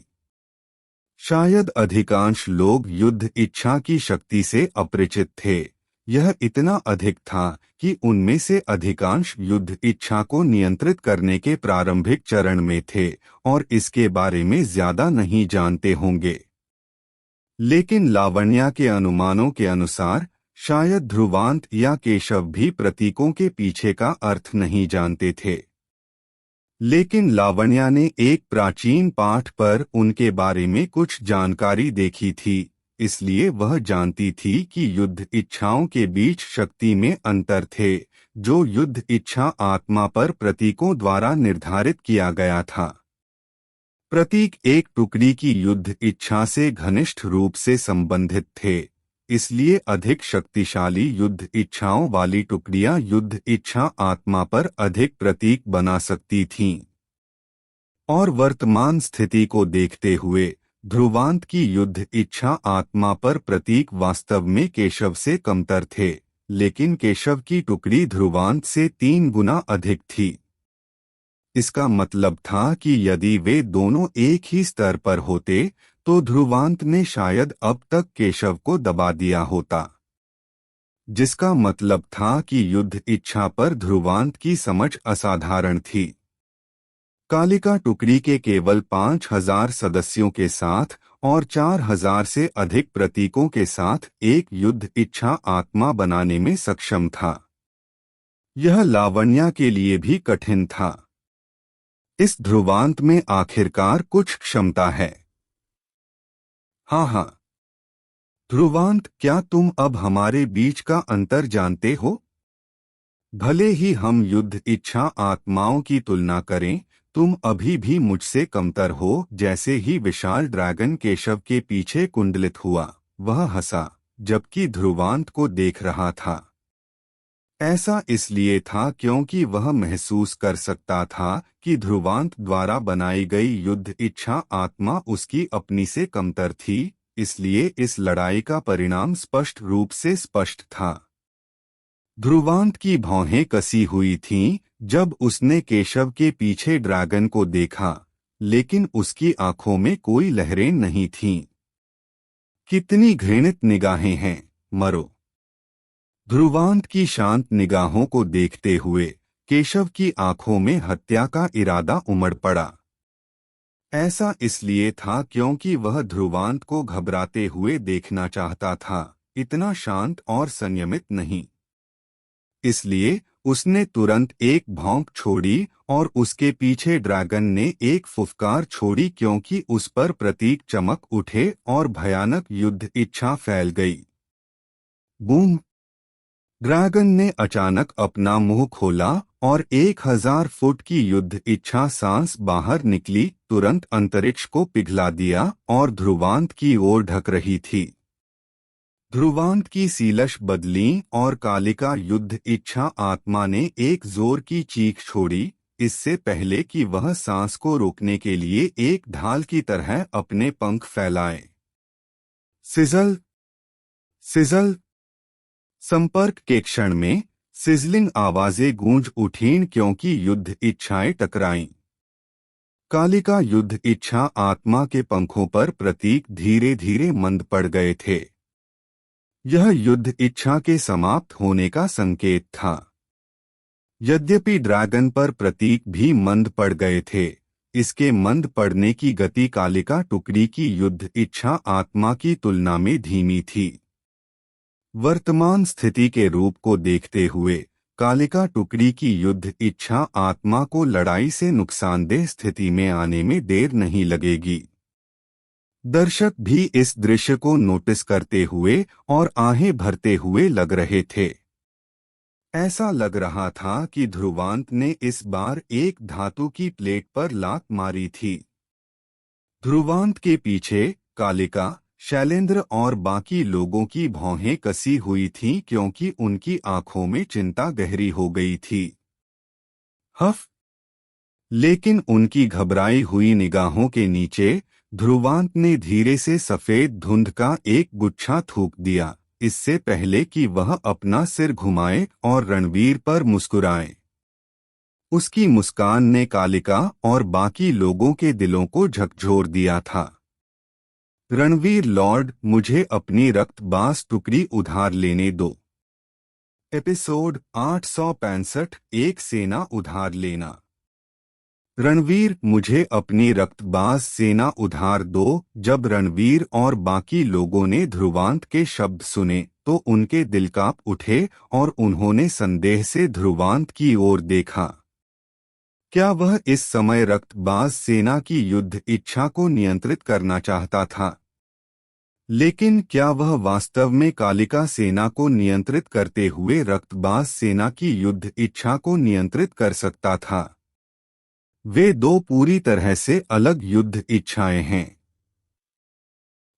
शायद अधिकांश लोग युद्ध इच्छा की शक्ति से अपरिचित थे। यह इतना अधिक था कि उनमें से अधिकांश युद्ध इच्छा को नियंत्रित करने के प्रारंभिक चरण में थे और इसके बारे में ज्यादा नहीं जानते होंगे। लेकिन लावण्या के अनुमानों के अनुसार शायद ध्रुवांत या केशव भी प्रतीकों के पीछे का अर्थ नहीं जानते थे। लेकिन लावण्या ने एक प्राचीन पाठ पर उनके बारे में कुछ जानकारी देखी थी, इसलिए वह जानती थी कि युद्ध इच्छाओं के बीच शक्ति में अंतर थे जो युद्ध इच्छा आत्मा पर प्रतीकों द्वारा निर्धारित किया गया था। प्रतीक एक टुकड़ी की युद्ध इच्छा से घनिष्ठ रूप से संबंधित थे, इसलिए अधिक शक्तिशाली युद्ध इच्छाओं वाली टुकड़ियां युद्ध इच्छा आत्मा पर अधिक प्रतीक बना सकती थीं। और वर्तमान स्थिति को देखते हुए ध्रुवांत की युद्ध इच्छा आत्मा पर प्रतीक वास्तव में केशव से कमतर थे, लेकिन केशव की टुकड़ी ध्रुवांत से 3 गुना अधिक थी। इसका मतलब था कि यदि वे दोनों एक ही स्तर पर होते तो ध्रुवांत ने शायद अब तक केशव को दबा दिया होता, जिसका मतलब था कि युद्ध इच्छा पर ध्रुवांत की समझ असाधारण थी। कालिका टुकड़ी के केवल 5000 सदस्यों के साथ और 4000 से अधिक प्रतीकों के साथ एक युद्ध इच्छा आत्मा बनाने में सक्षम था। यह लावण्या के लिए भी कठिन था। इस ध्रुवांत में आखिरकार कुछ क्षमता है। हाँ, ध्रुवांत, क्या तुम अब हमारे बीच का अंतर जानते हो? भले ही हम युद्ध इच्छा आत्माओं की तुलना करें, तुम अभी भी मुझसे कमतर हो। जैसे ही विशाल ड्रैगन केशव के पीछे कुंडलित हुआ, वह हंसा जबकि ध्रुवांत को देख रहा था। ऐसा इसलिए था क्योंकि वह महसूस कर सकता था कि ध्रुवांत द्वारा बनाई गई युद्ध इच्छा आत्मा उसकी अपनी से कमतर थी, इसलिए इस लड़ाई का परिणाम स्पष्ट रूप से स्पष्ट था। ध्रुवांत की भौहें कसी हुई थीं जब उसने केशव के पीछे ड्रैगन को देखा, लेकिन उसकी आंखों में कोई लहरें नहीं थीं। कितनी घृणित निगाहें हैं, मरो। ध्रुवांत की शांत निगाहों को देखते हुए केशव की आंखों में हत्या का इरादा उमड़ पड़ा। ऐसा इसलिए था क्योंकि वह ध्रुवांत को घबराते हुए देखना चाहता था, इतना शांत और संयमित नहीं। इसलिए उसने तुरंत एक भौंक छोड़ी और उसके पीछे ड्रैगन ने एक फुफकार छोड़ी क्योंकि उस पर प्रतीक चमक उठे और भयानक युद्ध इच्छा फैल गई। बूम! ड्रैगन ने अचानक अपना मुंह खोला और 1000 फुट की युद्ध इच्छा सांस बाहर निकली, तुरंत अंतरिक्ष को पिघला दिया और ध्रुवांत की ओर ढक रही थी। ध्रुवांत की सीलश बदली और कालिका युद्ध इच्छा आत्मा ने एक जोर की चीख छोड़ी, इससे पहले कि वह सांस को रोकने के लिए एक ढाल की तरह अपने पंख फैलाए। Sizzle sizzle! संपर्क के क्षण में सिजलिंग आवाजें गूंज उठीं क्योंकि युद्ध इच्छाएं टकराईं। कालिका युद्ध इच्छा आत्मा के पंखों पर प्रतीक धीरे धीरे मंद पड़ गए थे। यह युद्ध इच्छा के समाप्त होने का संकेत था। यद्यपि ड्रैगन पर प्रतीक भी मंद पड़ गए थे, इसके मंद पड़ने की गति कालिका टुकड़ी की युद्ध इच्छा आत्मा की तुलना में धीमी थी। वर्तमान स्थिति के रूप को देखते हुए कालिका टुकड़ी की युद्ध इच्छा आत्मा को लड़ाई से नुकसानदेह स्थिति में आने में देर नहीं लगेगी। दर्शक भी इस दृश्य को नोटिस करते हुए और आहें भरते हुए लग रहे थे। ऐसा लग रहा था कि ध्रुवांत ने इस बार एक धातु की प्लेट पर लात मारी थी। ध्रुवांत के पीछे कालिका, शैलेंद्र और बाकी लोगों की भौहें कसी हुई थीं क्योंकि उनकी आंखों में चिंता गहरी हो गई थी। हफ! लेकिन उनकी घबराई हुई निगाहों के नीचे ध्रुवांत ने धीरे से सफेद धुंध का एक गुच्छा थूक दिया, इससे पहले कि वह अपना सिर घुमाए और रणवीर पर मुस्कुराए। उसकी मुस्कान ने कालिका और बाकी लोगों के दिलों को झकझोर दिया था। रणवीर लॉर्ड, मुझे अपनी रक्तबाज टुकड़ी उधार लेने दो। एपिसोड 865 एक सेना उधार लेना। रणवीर, मुझे अपनी रक्तबाज सेना उधार दो। जब रणवीर और बाकी लोगों ने ध्रुवांत के शब्द सुने तो उनके दिल कांप उठे और उन्होंने संदेह से ध्रुवांत की ओर देखा। क्या वह इस समय रक्तबाज सेना की युद्ध इच्छा को नियंत्रित करना चाहता था? लेकिन क्या वह वास्तव में कालिका सेना को नियंत्रित करते हुए रक्तबाज सेना की युद्ध इच्छा को नियंत्रित कर सकता था? वे दो पूरी तरह से अलग युद्ध इच्छाएं हैं।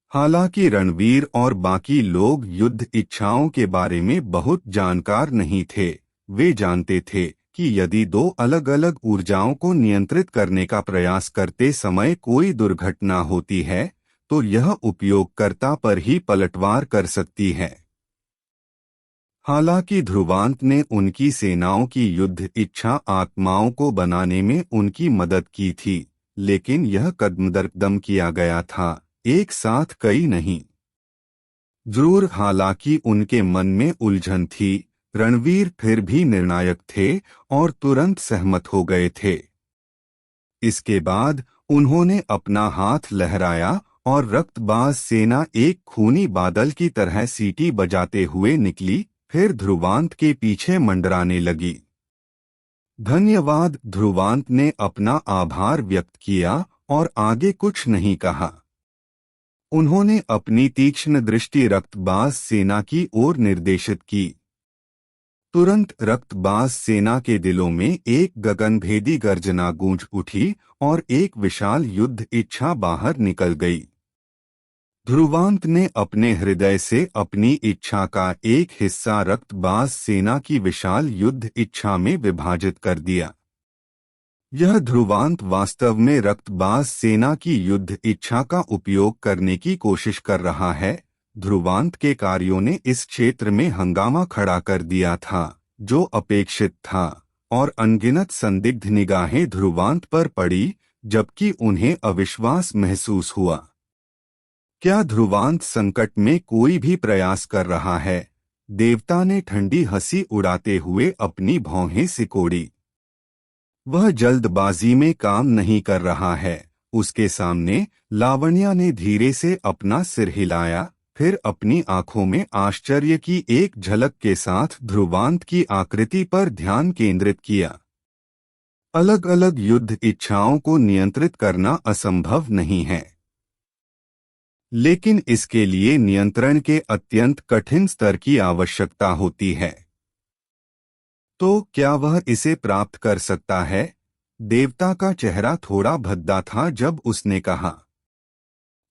हालांकि रणवीर और बाकी लोग युद्ध इच्छाओं के बारे में बहुत जानकार नहीं थे, वे जानते थे कि यदि दो अलग-अलग ऊर्जाओं को नियंत्रित करने का प्रयास करते समय कोई दुर्घटना होती है, तो यह उपयोगकर्ता पर ही पलटवार कर सकती है। हालांकि ध्रुवांत ने उनकी सेनाओं की युद्ध इच्छा आत्माओं को बनाने में उनकी मदद की थी, लेकिन यह कदम दर कदम किया गया था, एक साथ कई नहीं। जरूर हालांकि उनके मन में उलझन थी, रणवीर फिर भी निर्णायक थे और तुरंत सहमत हो गए थे। इसके बाद उन्होंने अपना हाथ लहराया और रक्तबाज सेना एक खूनी बादल की तरह सीटी बजाते हुए निकली, फिर ध्रुवांत के पीछे मंडराने लगी। धन्यवाद, ध्रुवांत ने अपना आभार व्यक्त किया और आगे कुछ नहीं कहा। उन्होंने अपनी तीक्ष्ण दृष्टि रक्तबाज सेना की ओर निर्देशित की। तुरंत रक्तबाज सेना के दिलों में एक गगनभेदी गर्जना गूंज उठी और एक विशाल युद्ध इच्छा बाहर निकल गई। ध्रुवांत ने अपने हृदय से अपनी इच्छा का एक हिस्सा रक्तबाज सेना की विशाल युद्ध इच्छा में विभाजित कर दिया। यह ध्रुवांत वास्तव में रक्तबाज सेना की युद्ध इच्छा का उपयोग करने की कोशिश कर रहा है। ध्रुवांत के कार्यों ने इस क्षेत्र में हंगामा खड़ा कर दिया था, जो अपेक्षित था, और अनगिनत संदिग्ध निगाहें ध्रुवांत पर पड़ी, जबकि उन्हें अविश्वास महसूस हुआ। क्या ध्रुवांत संकट में कोई भी प्रयास कर रहा है? देवता ने ठंडी हंसी उड़ाते हुए अपनी भौहें सिकोड़ी। वह जल्दबाजी में काम नहीं कर रहा है। उसके सामने लावण्या ने धीरे से अपना सिर हिलाया, फिर अपनी आंखों में आश्चर्य की एक झलक के साथ ध्रुवांत की आकृति पर ध्यान केंद्रित किया। अलग अलग युद्ध इच्छाओं को नियंत्रित करना असंभव नहीं है, लेकिन इसके लिए नियंत्रण के अत्यंत कठिन स्तर की आवश्यकता होती है। तो क्या वह इसे प्राप्त कर सकता है? देवता का चेहरा थोड़ा भद्दा था जब उसने कहा।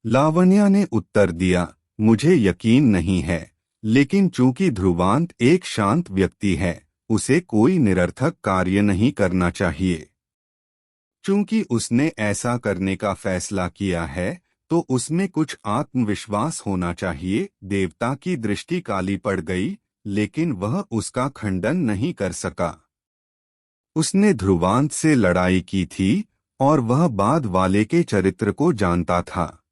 लावण्या ने उत्तर दिया, मुझे यकीन नहीं है, लेकिन चूंकि ध्रुवांत एक शांत व्यक्ति है, उसे कोई निरर्थक कार्य नहीं करना चाहिए। चूंकि उसने ऐसा करने का फैसला किया है, तो उसमें कुछ आत्मविश्वास होना चाहिए। देवता की दृष्टि काली पड़ गई, लेकिन वह उसका खंडन नहीं कर सका। उसने ध्रुवांत से लड़ाई की थी और वह बाद वाले के चरित्र को जानता था।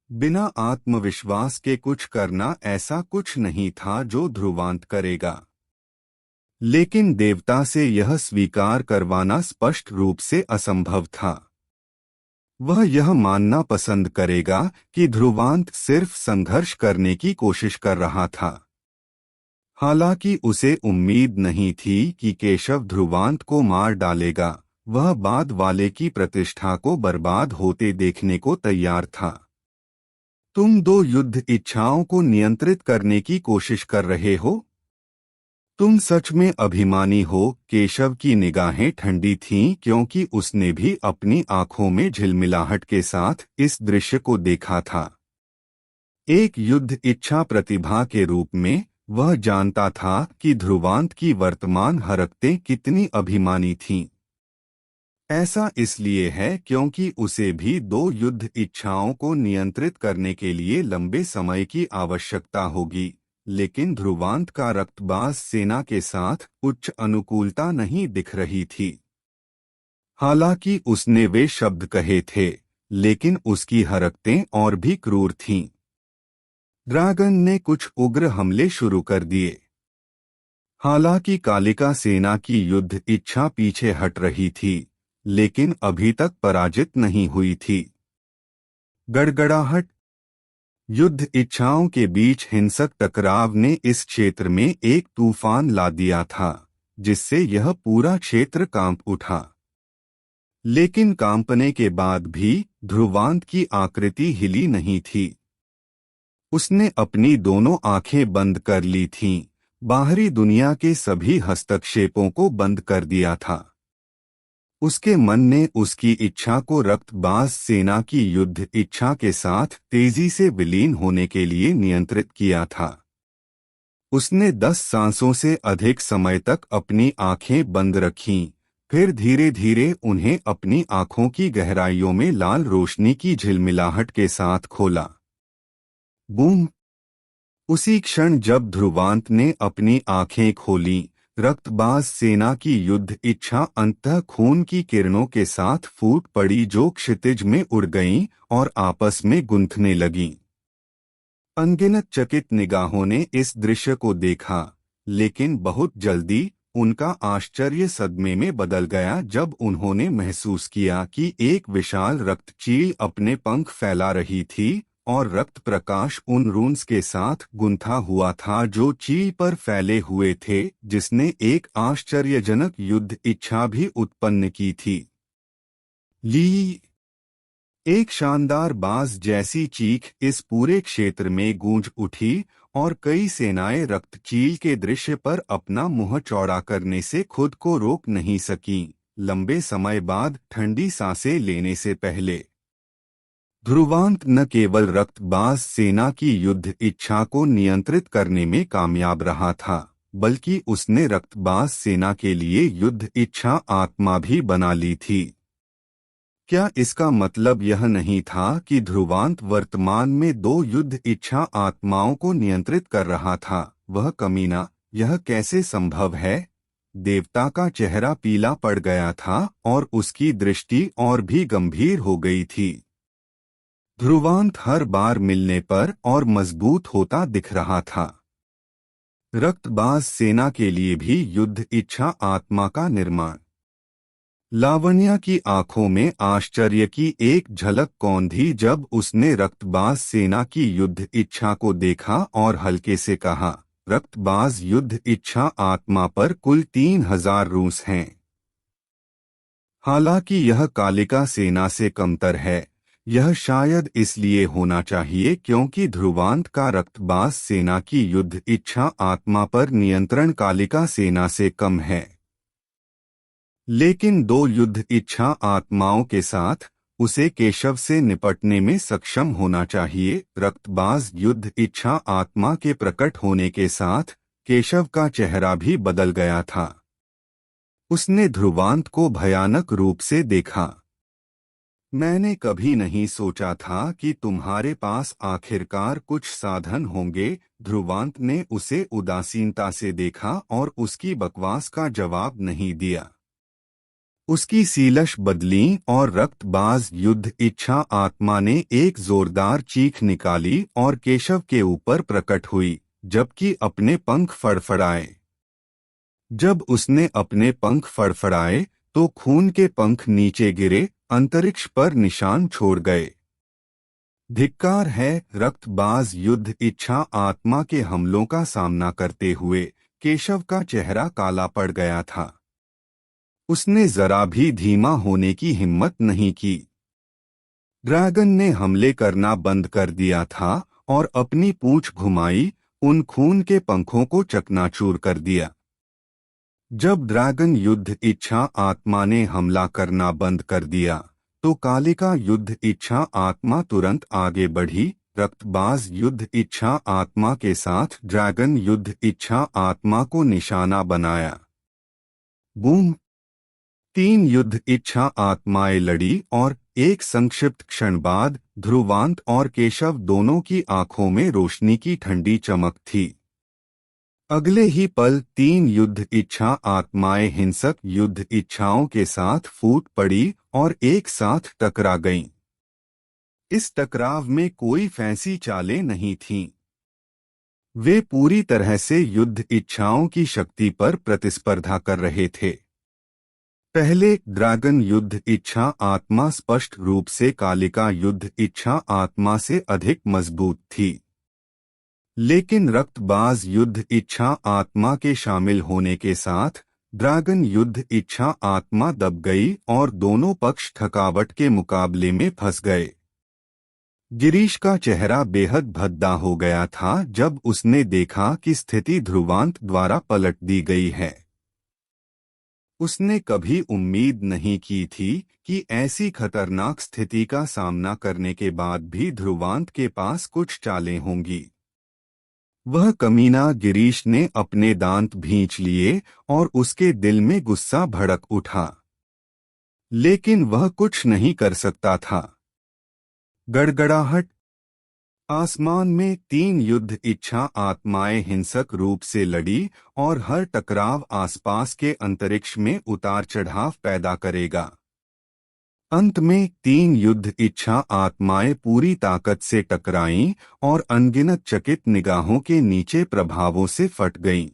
बिना आत्मविश्वास के कुछ करना ऐसा कुछ नहीं था जो ध्रुवांत करेगा। लेकिन देवता से यह स्वीकार करवाना स्पष्ट रूप से असंभव था। वह यह मानना पसंद करेगा कि ध्रुवांत सिर्फ संघर्ष करने की कोशिश कर रहा था। हालांकि उसे उम्मीद नहीं थी कि केशव ध्रुवांत को मार डालेगा। वह बाद वाले की प्रतिष्ठा को बर्बाद होते देखने को तैयार था। तुम दो युद्ध इच्छाओं को नियंत्रित करने की कोशिश कर रहे हो? तुम सच में अभिमानी हो। केशव की निगाहें ठंडी थीं क्योंकि उसने भी अपनी आंखों में झिलमिलाहट के साथ इस दृश्य को देखा था। एक युद्ध इच्छा प्रतिभा के रूप में वह जानता था कि ध्रुवांत की वर्तमान हरकतें कितनी अभिमानी थीं। ऐसा इसलिए है क्योंकि उसे भी दो युद्ध इच्छाओं को नियंत्रित करने के लिए लंबे समय की आवश्यकता होगी, लेकिन ध्रुवांत का रक्तबाज सेना के साथ उच्च अनुकूलता नहीं दिख रही थी। हालांकि उसने वे शब्द कहे थे, लेकिन उसकी हरकतें और भी क्रूर थीं। ड्रैगन ने कुछ उग्र हमले शुरू कर दिए। हालांकि कालिका सेना की युद्ध इच्छा पीछे हट रही थी, लेकिन अभी तक पराजित नहीं हुई थी। गड़गड़ाहट। युद्ध इच्छाओं के बीच हिंसक टकराव ने इस क्षेत्र में एक तूफान ला दिया था, जिससे यह पूरा क्षेत्र कांप उठा। लेकिन कांपने के बाद भी ध्रुवांत की आकृति हिली नहीं थी। उसने अपनी दोनों आंखें बंद कर ली थीं, बाहरी दुनिया के सभी हस्तक्षेपों को बंद कर दिया था। उसके मन ने उसकी इच्छा को रक्तबाज सेना की युद्ध इच्छा के साथ तेजी से विलीन होने के लिए नियंत्रित किया था। उसने 10 सांसों से अधिक समय तक अपनी आंखें बंद रखीं, फिर धीरे धीरे उन्हें अपनी आंखों की गहराइयों में लाल रोशनी की झिलमिलाहट के साथ खोला। बूम! उसी क्षण जब ध्रुवांत ने अपनी आंखें खोलीं, रक्तबाज सेना की युद्ध इच्छा अंततः खून की किरणों के साथ फूट पड़ी जो क्षितिज में उड़ गईं और आपस में गुंथने लगीं। अनगिनत चकित निगाहों ने इस दृश्य को देखा, लेकिन बहुत जल्दी उनका आश्चर्य सदमे में बदल गया जब उन्होंने महसूस किया कि एक विशाल रक्तचील अपने पंख फैला रही थी और रक्त प्रकाश उन रून्स के साथ गुंथा हुआ था जो चील पर फैले हुए थे, जिसने एक आश्चर्यजनक युद्ध इच्छा भी उत्पन्न की थी। ली! एक शानदार बाज जैसी चीख इस पूरे क्षेत्र में गूंज उठी और कई सेनाएं रक्तचील के दृश्य पर अपना मुंह चौड़ा करने से खुद को रोक नहीं सकीं, लंबे समय बाद ठंडी सांसें लेने से पहले। ध्रुवांत न केवल रक्तबाज सेना की युद्ध इच्छा को नियंत्रित करने में कामयाब रहा था, बल्कि उसने रक्तबाज सेना के लिए युद्ध इच्छा आत्मा भी बना ली थी। क्या इसका मतलब यह नहीं था कि ध्रुवांत वर्तमान में दो युद्ध इच्छा आत्माओं को नियंत्रित कर रहा था? वह कमीना, यह कैसे संभव है? देवता का चेहरा पीला पड़ गया था और उसकी दृष्टि और भी गंभीर हो गई थी। ध्रुवांत हर बार मिलने पर और मजबूत होता दिख रहा था। रक्तबाज सेना के लिए भी युद्ध इच्छा आत्मा का निर्माण। लावण्या की आंखों में आश्चर्य की एक झलक कौंधी जब उसने रक्तबाज सेना की युद्ध इच्छा को देखा और हल्के से कहा, रक्तबाज युद्ध इच्छा आत्मा पर कुल 3000 रूस हैं। हालांकि यह कालिका सेना से कमतर है। यह शायद इसलिए होना चाहिए क्योंकि ध्रुवांत का रक्तबाज सेना की युद्ध इच्छा आत्मा पर नियंत्रण कालिका सेना से कम है। लेकिन दो युद्ध इच्छा आत्माओं के साथ उसे केशव से निपटने में सक्षम होना चाहिए। रक्तबाज युद्ध इच्छा आत्मा के प्रकट होने के साथ केशव का चेहरा भी बदल गया था। उसने ध्रुवांत को भयानक रूप से देखा। मैंने कभी नहीं सोचा था कि तुम्हारे पास आखिरकार कुछ साधन होंगे। ध्रुवांत ने उसे उदासीनता से देखा और उसकी बकवास का जवाब नहीं दिया। उसकी सीलश बदली और रक्तबाज युद्ध इच्छा आत्मा ने एक जोरदार चीख निकाली और केशव के ऊपर प्रकट हुई, जबकि अपने पंख फड़फड़ाए। जब उसने अपने पंख फड़फड़ाए तो खून के पंख नीचे गिरे, अंतरिक्ष पर निशान छोड़ गए। धिक्कार है। रक्तबाज युद्ध इच्छा आत्मा के हमलों का सामना करते हुए केशव का चेहरा काला पड़ गया था। उसने जरा भी धीमा होने की हिम्मत नहीं की। ड्रैगन ने हमले करना बंद कर दिया था और अपनी पूंछ घुमाई, उन खून के पंखों को चकनाचूर कर दिया। जब ड्रैगन युद्ध इच्छा आत्मा ने हमला करना बंद कर दिया तो कालिका युद्ध इच्छा आत्मा तुरंत आगे बढ़ी। रक्तबाज युद्ध इच्छा आत्मा के साथ ड्रैगन युद्ध इच्छा आत्मा को निशाना बनाया। बूम! 3 युद्ध इच्छा आत्माएं लड़ी और एक संक्षिप्त क्षण बाद ध्रुवांत और केशव दोनों की आंखों में रोशनी की ठंडी चमक थी। अगले ही पल 3 युद्ध इच्छा आत्माएं हिंसक युद्ध इच्छाओं के साथ फूट पड़ी और एक साथ टकरा गईं। इस टकराव में कोई फैंसी चालें नहीं थीं। वे पूरी तरह से युद्ध इच्छाओं की शक्ति पर प्रतिस्पर्धा कर रहे थे। पहले ड्रैगन युद्ध इच्छा आत्मा स्पष्ट रूप से कालिका युद्ध इच्छा आत्मा से अधिक मजबूत थी, लेकिन रक्तबाज युद्ध इच्छा आत्मा के शामिल होने के साथ ड्रैगन युद्ध इच्छा आत्मा दब गई और दोनों पक्ष थकावट के मुकाबले में फंस गए। गिरीश का चेहरा बेहद भद्दा हो गया था जब उसने देखा कि स्थिति ध्रुवांत द्वारा पलट दी गई है। उसने कभी उम्मीद नहीं की थी कि ऐसी खतरनाक स्थिति का सामना करने के बाद भी ध्रुवांत के पास कुछ चालें होंगी। वह कमीना गिरीश ने अपने दांत भींच लिए और उसके दिल में गुस्सा भड़क उठा, लेकिन वह कुछ नहीं कर सकता था। गड़गड़ाहट। आसमान में 3 युद्ध इच्छा आत्माएं हिंसक रूप से लड़ी और हर टकराव आसपास के अंतरिक्ष में उतार चढ़ाव पैदा करेगा। अंत में 3 युद्ध इच्छा आत्माएं पूरी ताकत से टकराईं और अनगिनत चकित निगाहों के नीचे प्रभावों से फट गईं।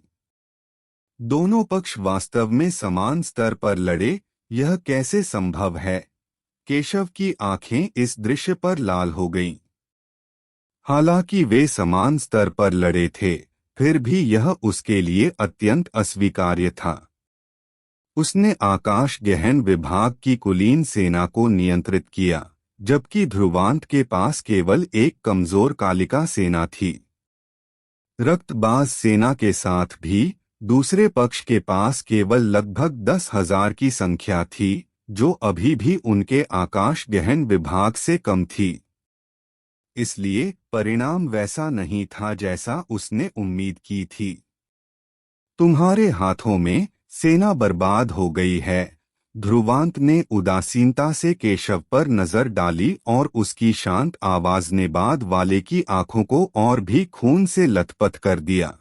दोनों पक्ष वास्तव में समान स्तर पर लड़े। यह कैसे संभव है? केशव की आंखें इस दृश्य पर लाल हो गईं। हालांकि वे समान स्तर पर लड़े थे, फिर भी यह उसके लिए अत्यंत अस्वीकार्य था। उसने आकाश गहन विभाग की कुलीन सेना को नियंत्रित किया, जबकि ध्रुवांत के पास केवल एक कमजोर कालिका सेना थी। रक्तबाज सेना के साथ भी दूसरे पक्ष के पास केवल लगभग 10,000 की संख्या थी, जो अभी भी उनके आकाश गहन विभाग से कम थी। इसलिए परिणाम वैसा नहीं था जैसा उसने उम्मीद की थी। तुम्हारे हाथों में सेना बर्बाद हो गई है। ध्रुवांत ने उदासीनता से केशव पर नजर डाली और उसकी शांत आवाज ने बाद वाले की आंखों को और भी खून से लथपथ कर दिया।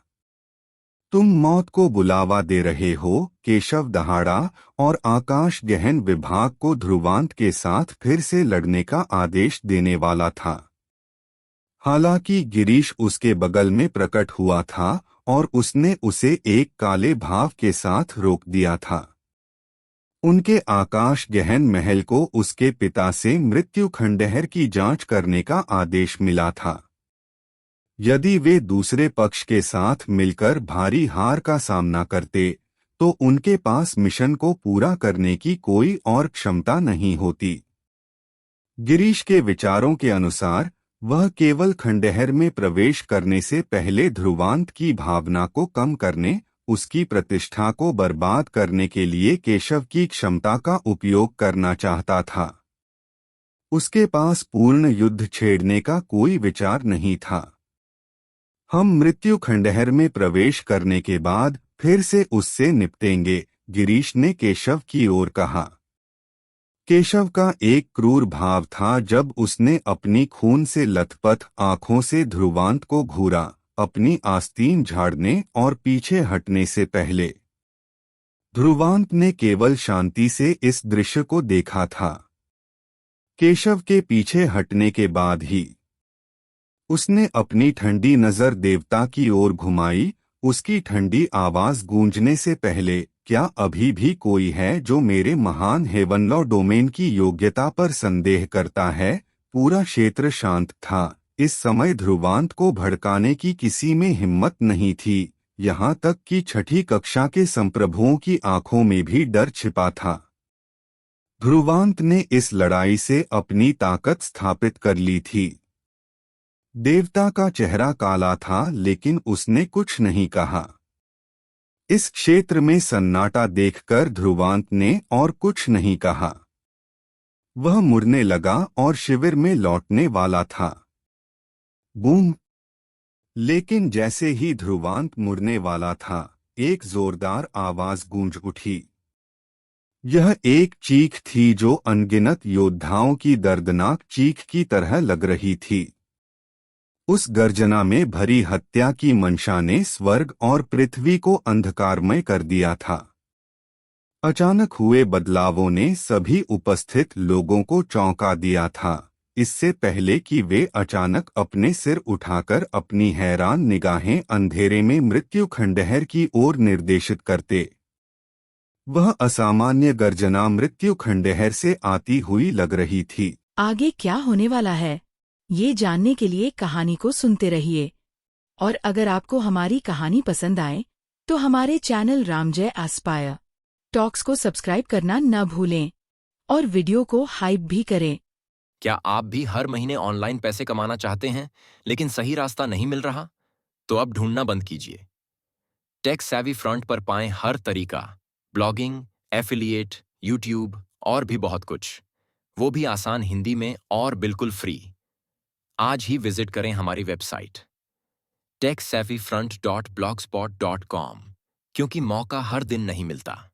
तुम मौत को बुलावा दे रहे हो? केशव दहाड़ा और आकाश गहन विभाग को ध्रुवांत के साथ फिर से लड़ने का आदेश देने वाला था। हालांकि गिरीश उसके बगल में प्रकट हुआ था और उसने उसे एक काले भाव के साथ रोक दिया था। उनके आकाश गहन महल को उसके पिता से मृत्यु खंडहर की जांच करने का आदेश मिला था। यदि वे दूसरे पक्ष के साथ मिलकर भारी हार का सामना करते तो उनके पास मिशन को पूरा करने की कोई और क्षमता नहीं होती। गिरीश के विचारों के अनुसार वह केवल खंडहर में प्रवेश करने से पहले ध्रुवांत की भावना को कम करने, उसकी प्रतिष्ठा को बर्बाद करने के लिए केशव की क्षमता का उपयोग करना चाहता था। उसके पास पूर्ण युद्ध छेड़ने का कोई विचार नहीं था। हम मृत्यु खंडहर में प्रवेश करने के बाद फिर से उससे निपटेंगे, गिरीश ने केशव की ओर कहा। केशव का एक क्रूर भाव था जब उसने अपनी खून से लथपथ आंखों से ध्रुवांत को घूरा, अपनी आस्तीन झाड़ने और पीछे हटने से पहले। ध्रुवांत ने केवल शांति से इस दृश्य को देखा था। केशव के पीछे हटने के बाद ही उसने अपनी ठंडी नजर देवता की ओर घुमाई। उसकी ठंडी आवाज गूंजने से पहले, क्या अभी भी कोई है जो मेरे महान हेवनलॉ डोमेन की योग्यता पर संदेह करता है? पूरा क्षेत्र शांत था। इस समय ध्रुवांत को भड़काने की किसी में हिम्मत नहीं थी, यहाँ तक कि छठी कक्षा के संप्रभुओं की आंखों में भी डर छिपा था। ध्रुवांत ने इस लड़ाई से अपनी ताकत स्थापित कर ली थी। देवता का चेहरा काला था लेकिन उसने कुछ नहीं कहा। इस क्षेत्र में सन्नाटा देखकर ध्रुवांत ने और कुछ नहीं कहा। वह मुड़ने लगा और शिविर में लौटने वाला था। बूम! लेकिन जैसे ही ध्रुवांत मुड़ने वाला था, एक जोरदार आवाज गूंज उठी। यह एक चीख थी जो अनगिनत योद्धाओं की दर्दनाक चीख की तरह लग रही थी। उस गर्जना में भरी हत्या की मंशा ने स्वर्ग और पृथ्वी को अंधकारमय कर दिया था। अचानक हुए बदलावों ने सभी उपस्थित लोगों को चौंका दिया था, इससे पहले कि वे अचानक अपने सिर उठाकर अपनी हैरान निगाहें अंधेरे में मृत्यु खंडहर की ओर निर्देशित करते। वह असामान्य गर्जना मृत्यु खंडहर से आती हुई लग रही थी। आगे क्या होने वाला है, ये जानने के लिए कहानी को सुनते रहिए। और अगर आपको हमारी कहानी पसंद आए तो हमारे चैनल रामजय एस्पायर टॉक्स को सब्सक्राइब करना न भूलें और वीडियो को हाइप भी करें। क्या आप भी हर महीने ऑनलाइन पैसे कमाना चाहते हैं लेकिन सही रास्ता नहीं मिल रहा? तो अब ढूंढना बंद कीजिए। टेक सेवी फ्रंट पर पाएं हर तरीका, ब्लॉगिंग, एफिलिएट, यूट्यूब और भी बहुत कुछ, वो भी आसान हिंदी में और बिल्कुल फ्री। आज ही विजिट करें हमारी वेबसाइट techsavvyfront.blogspot.com, क्योंकि मौका हर दिन नहीं मिलता।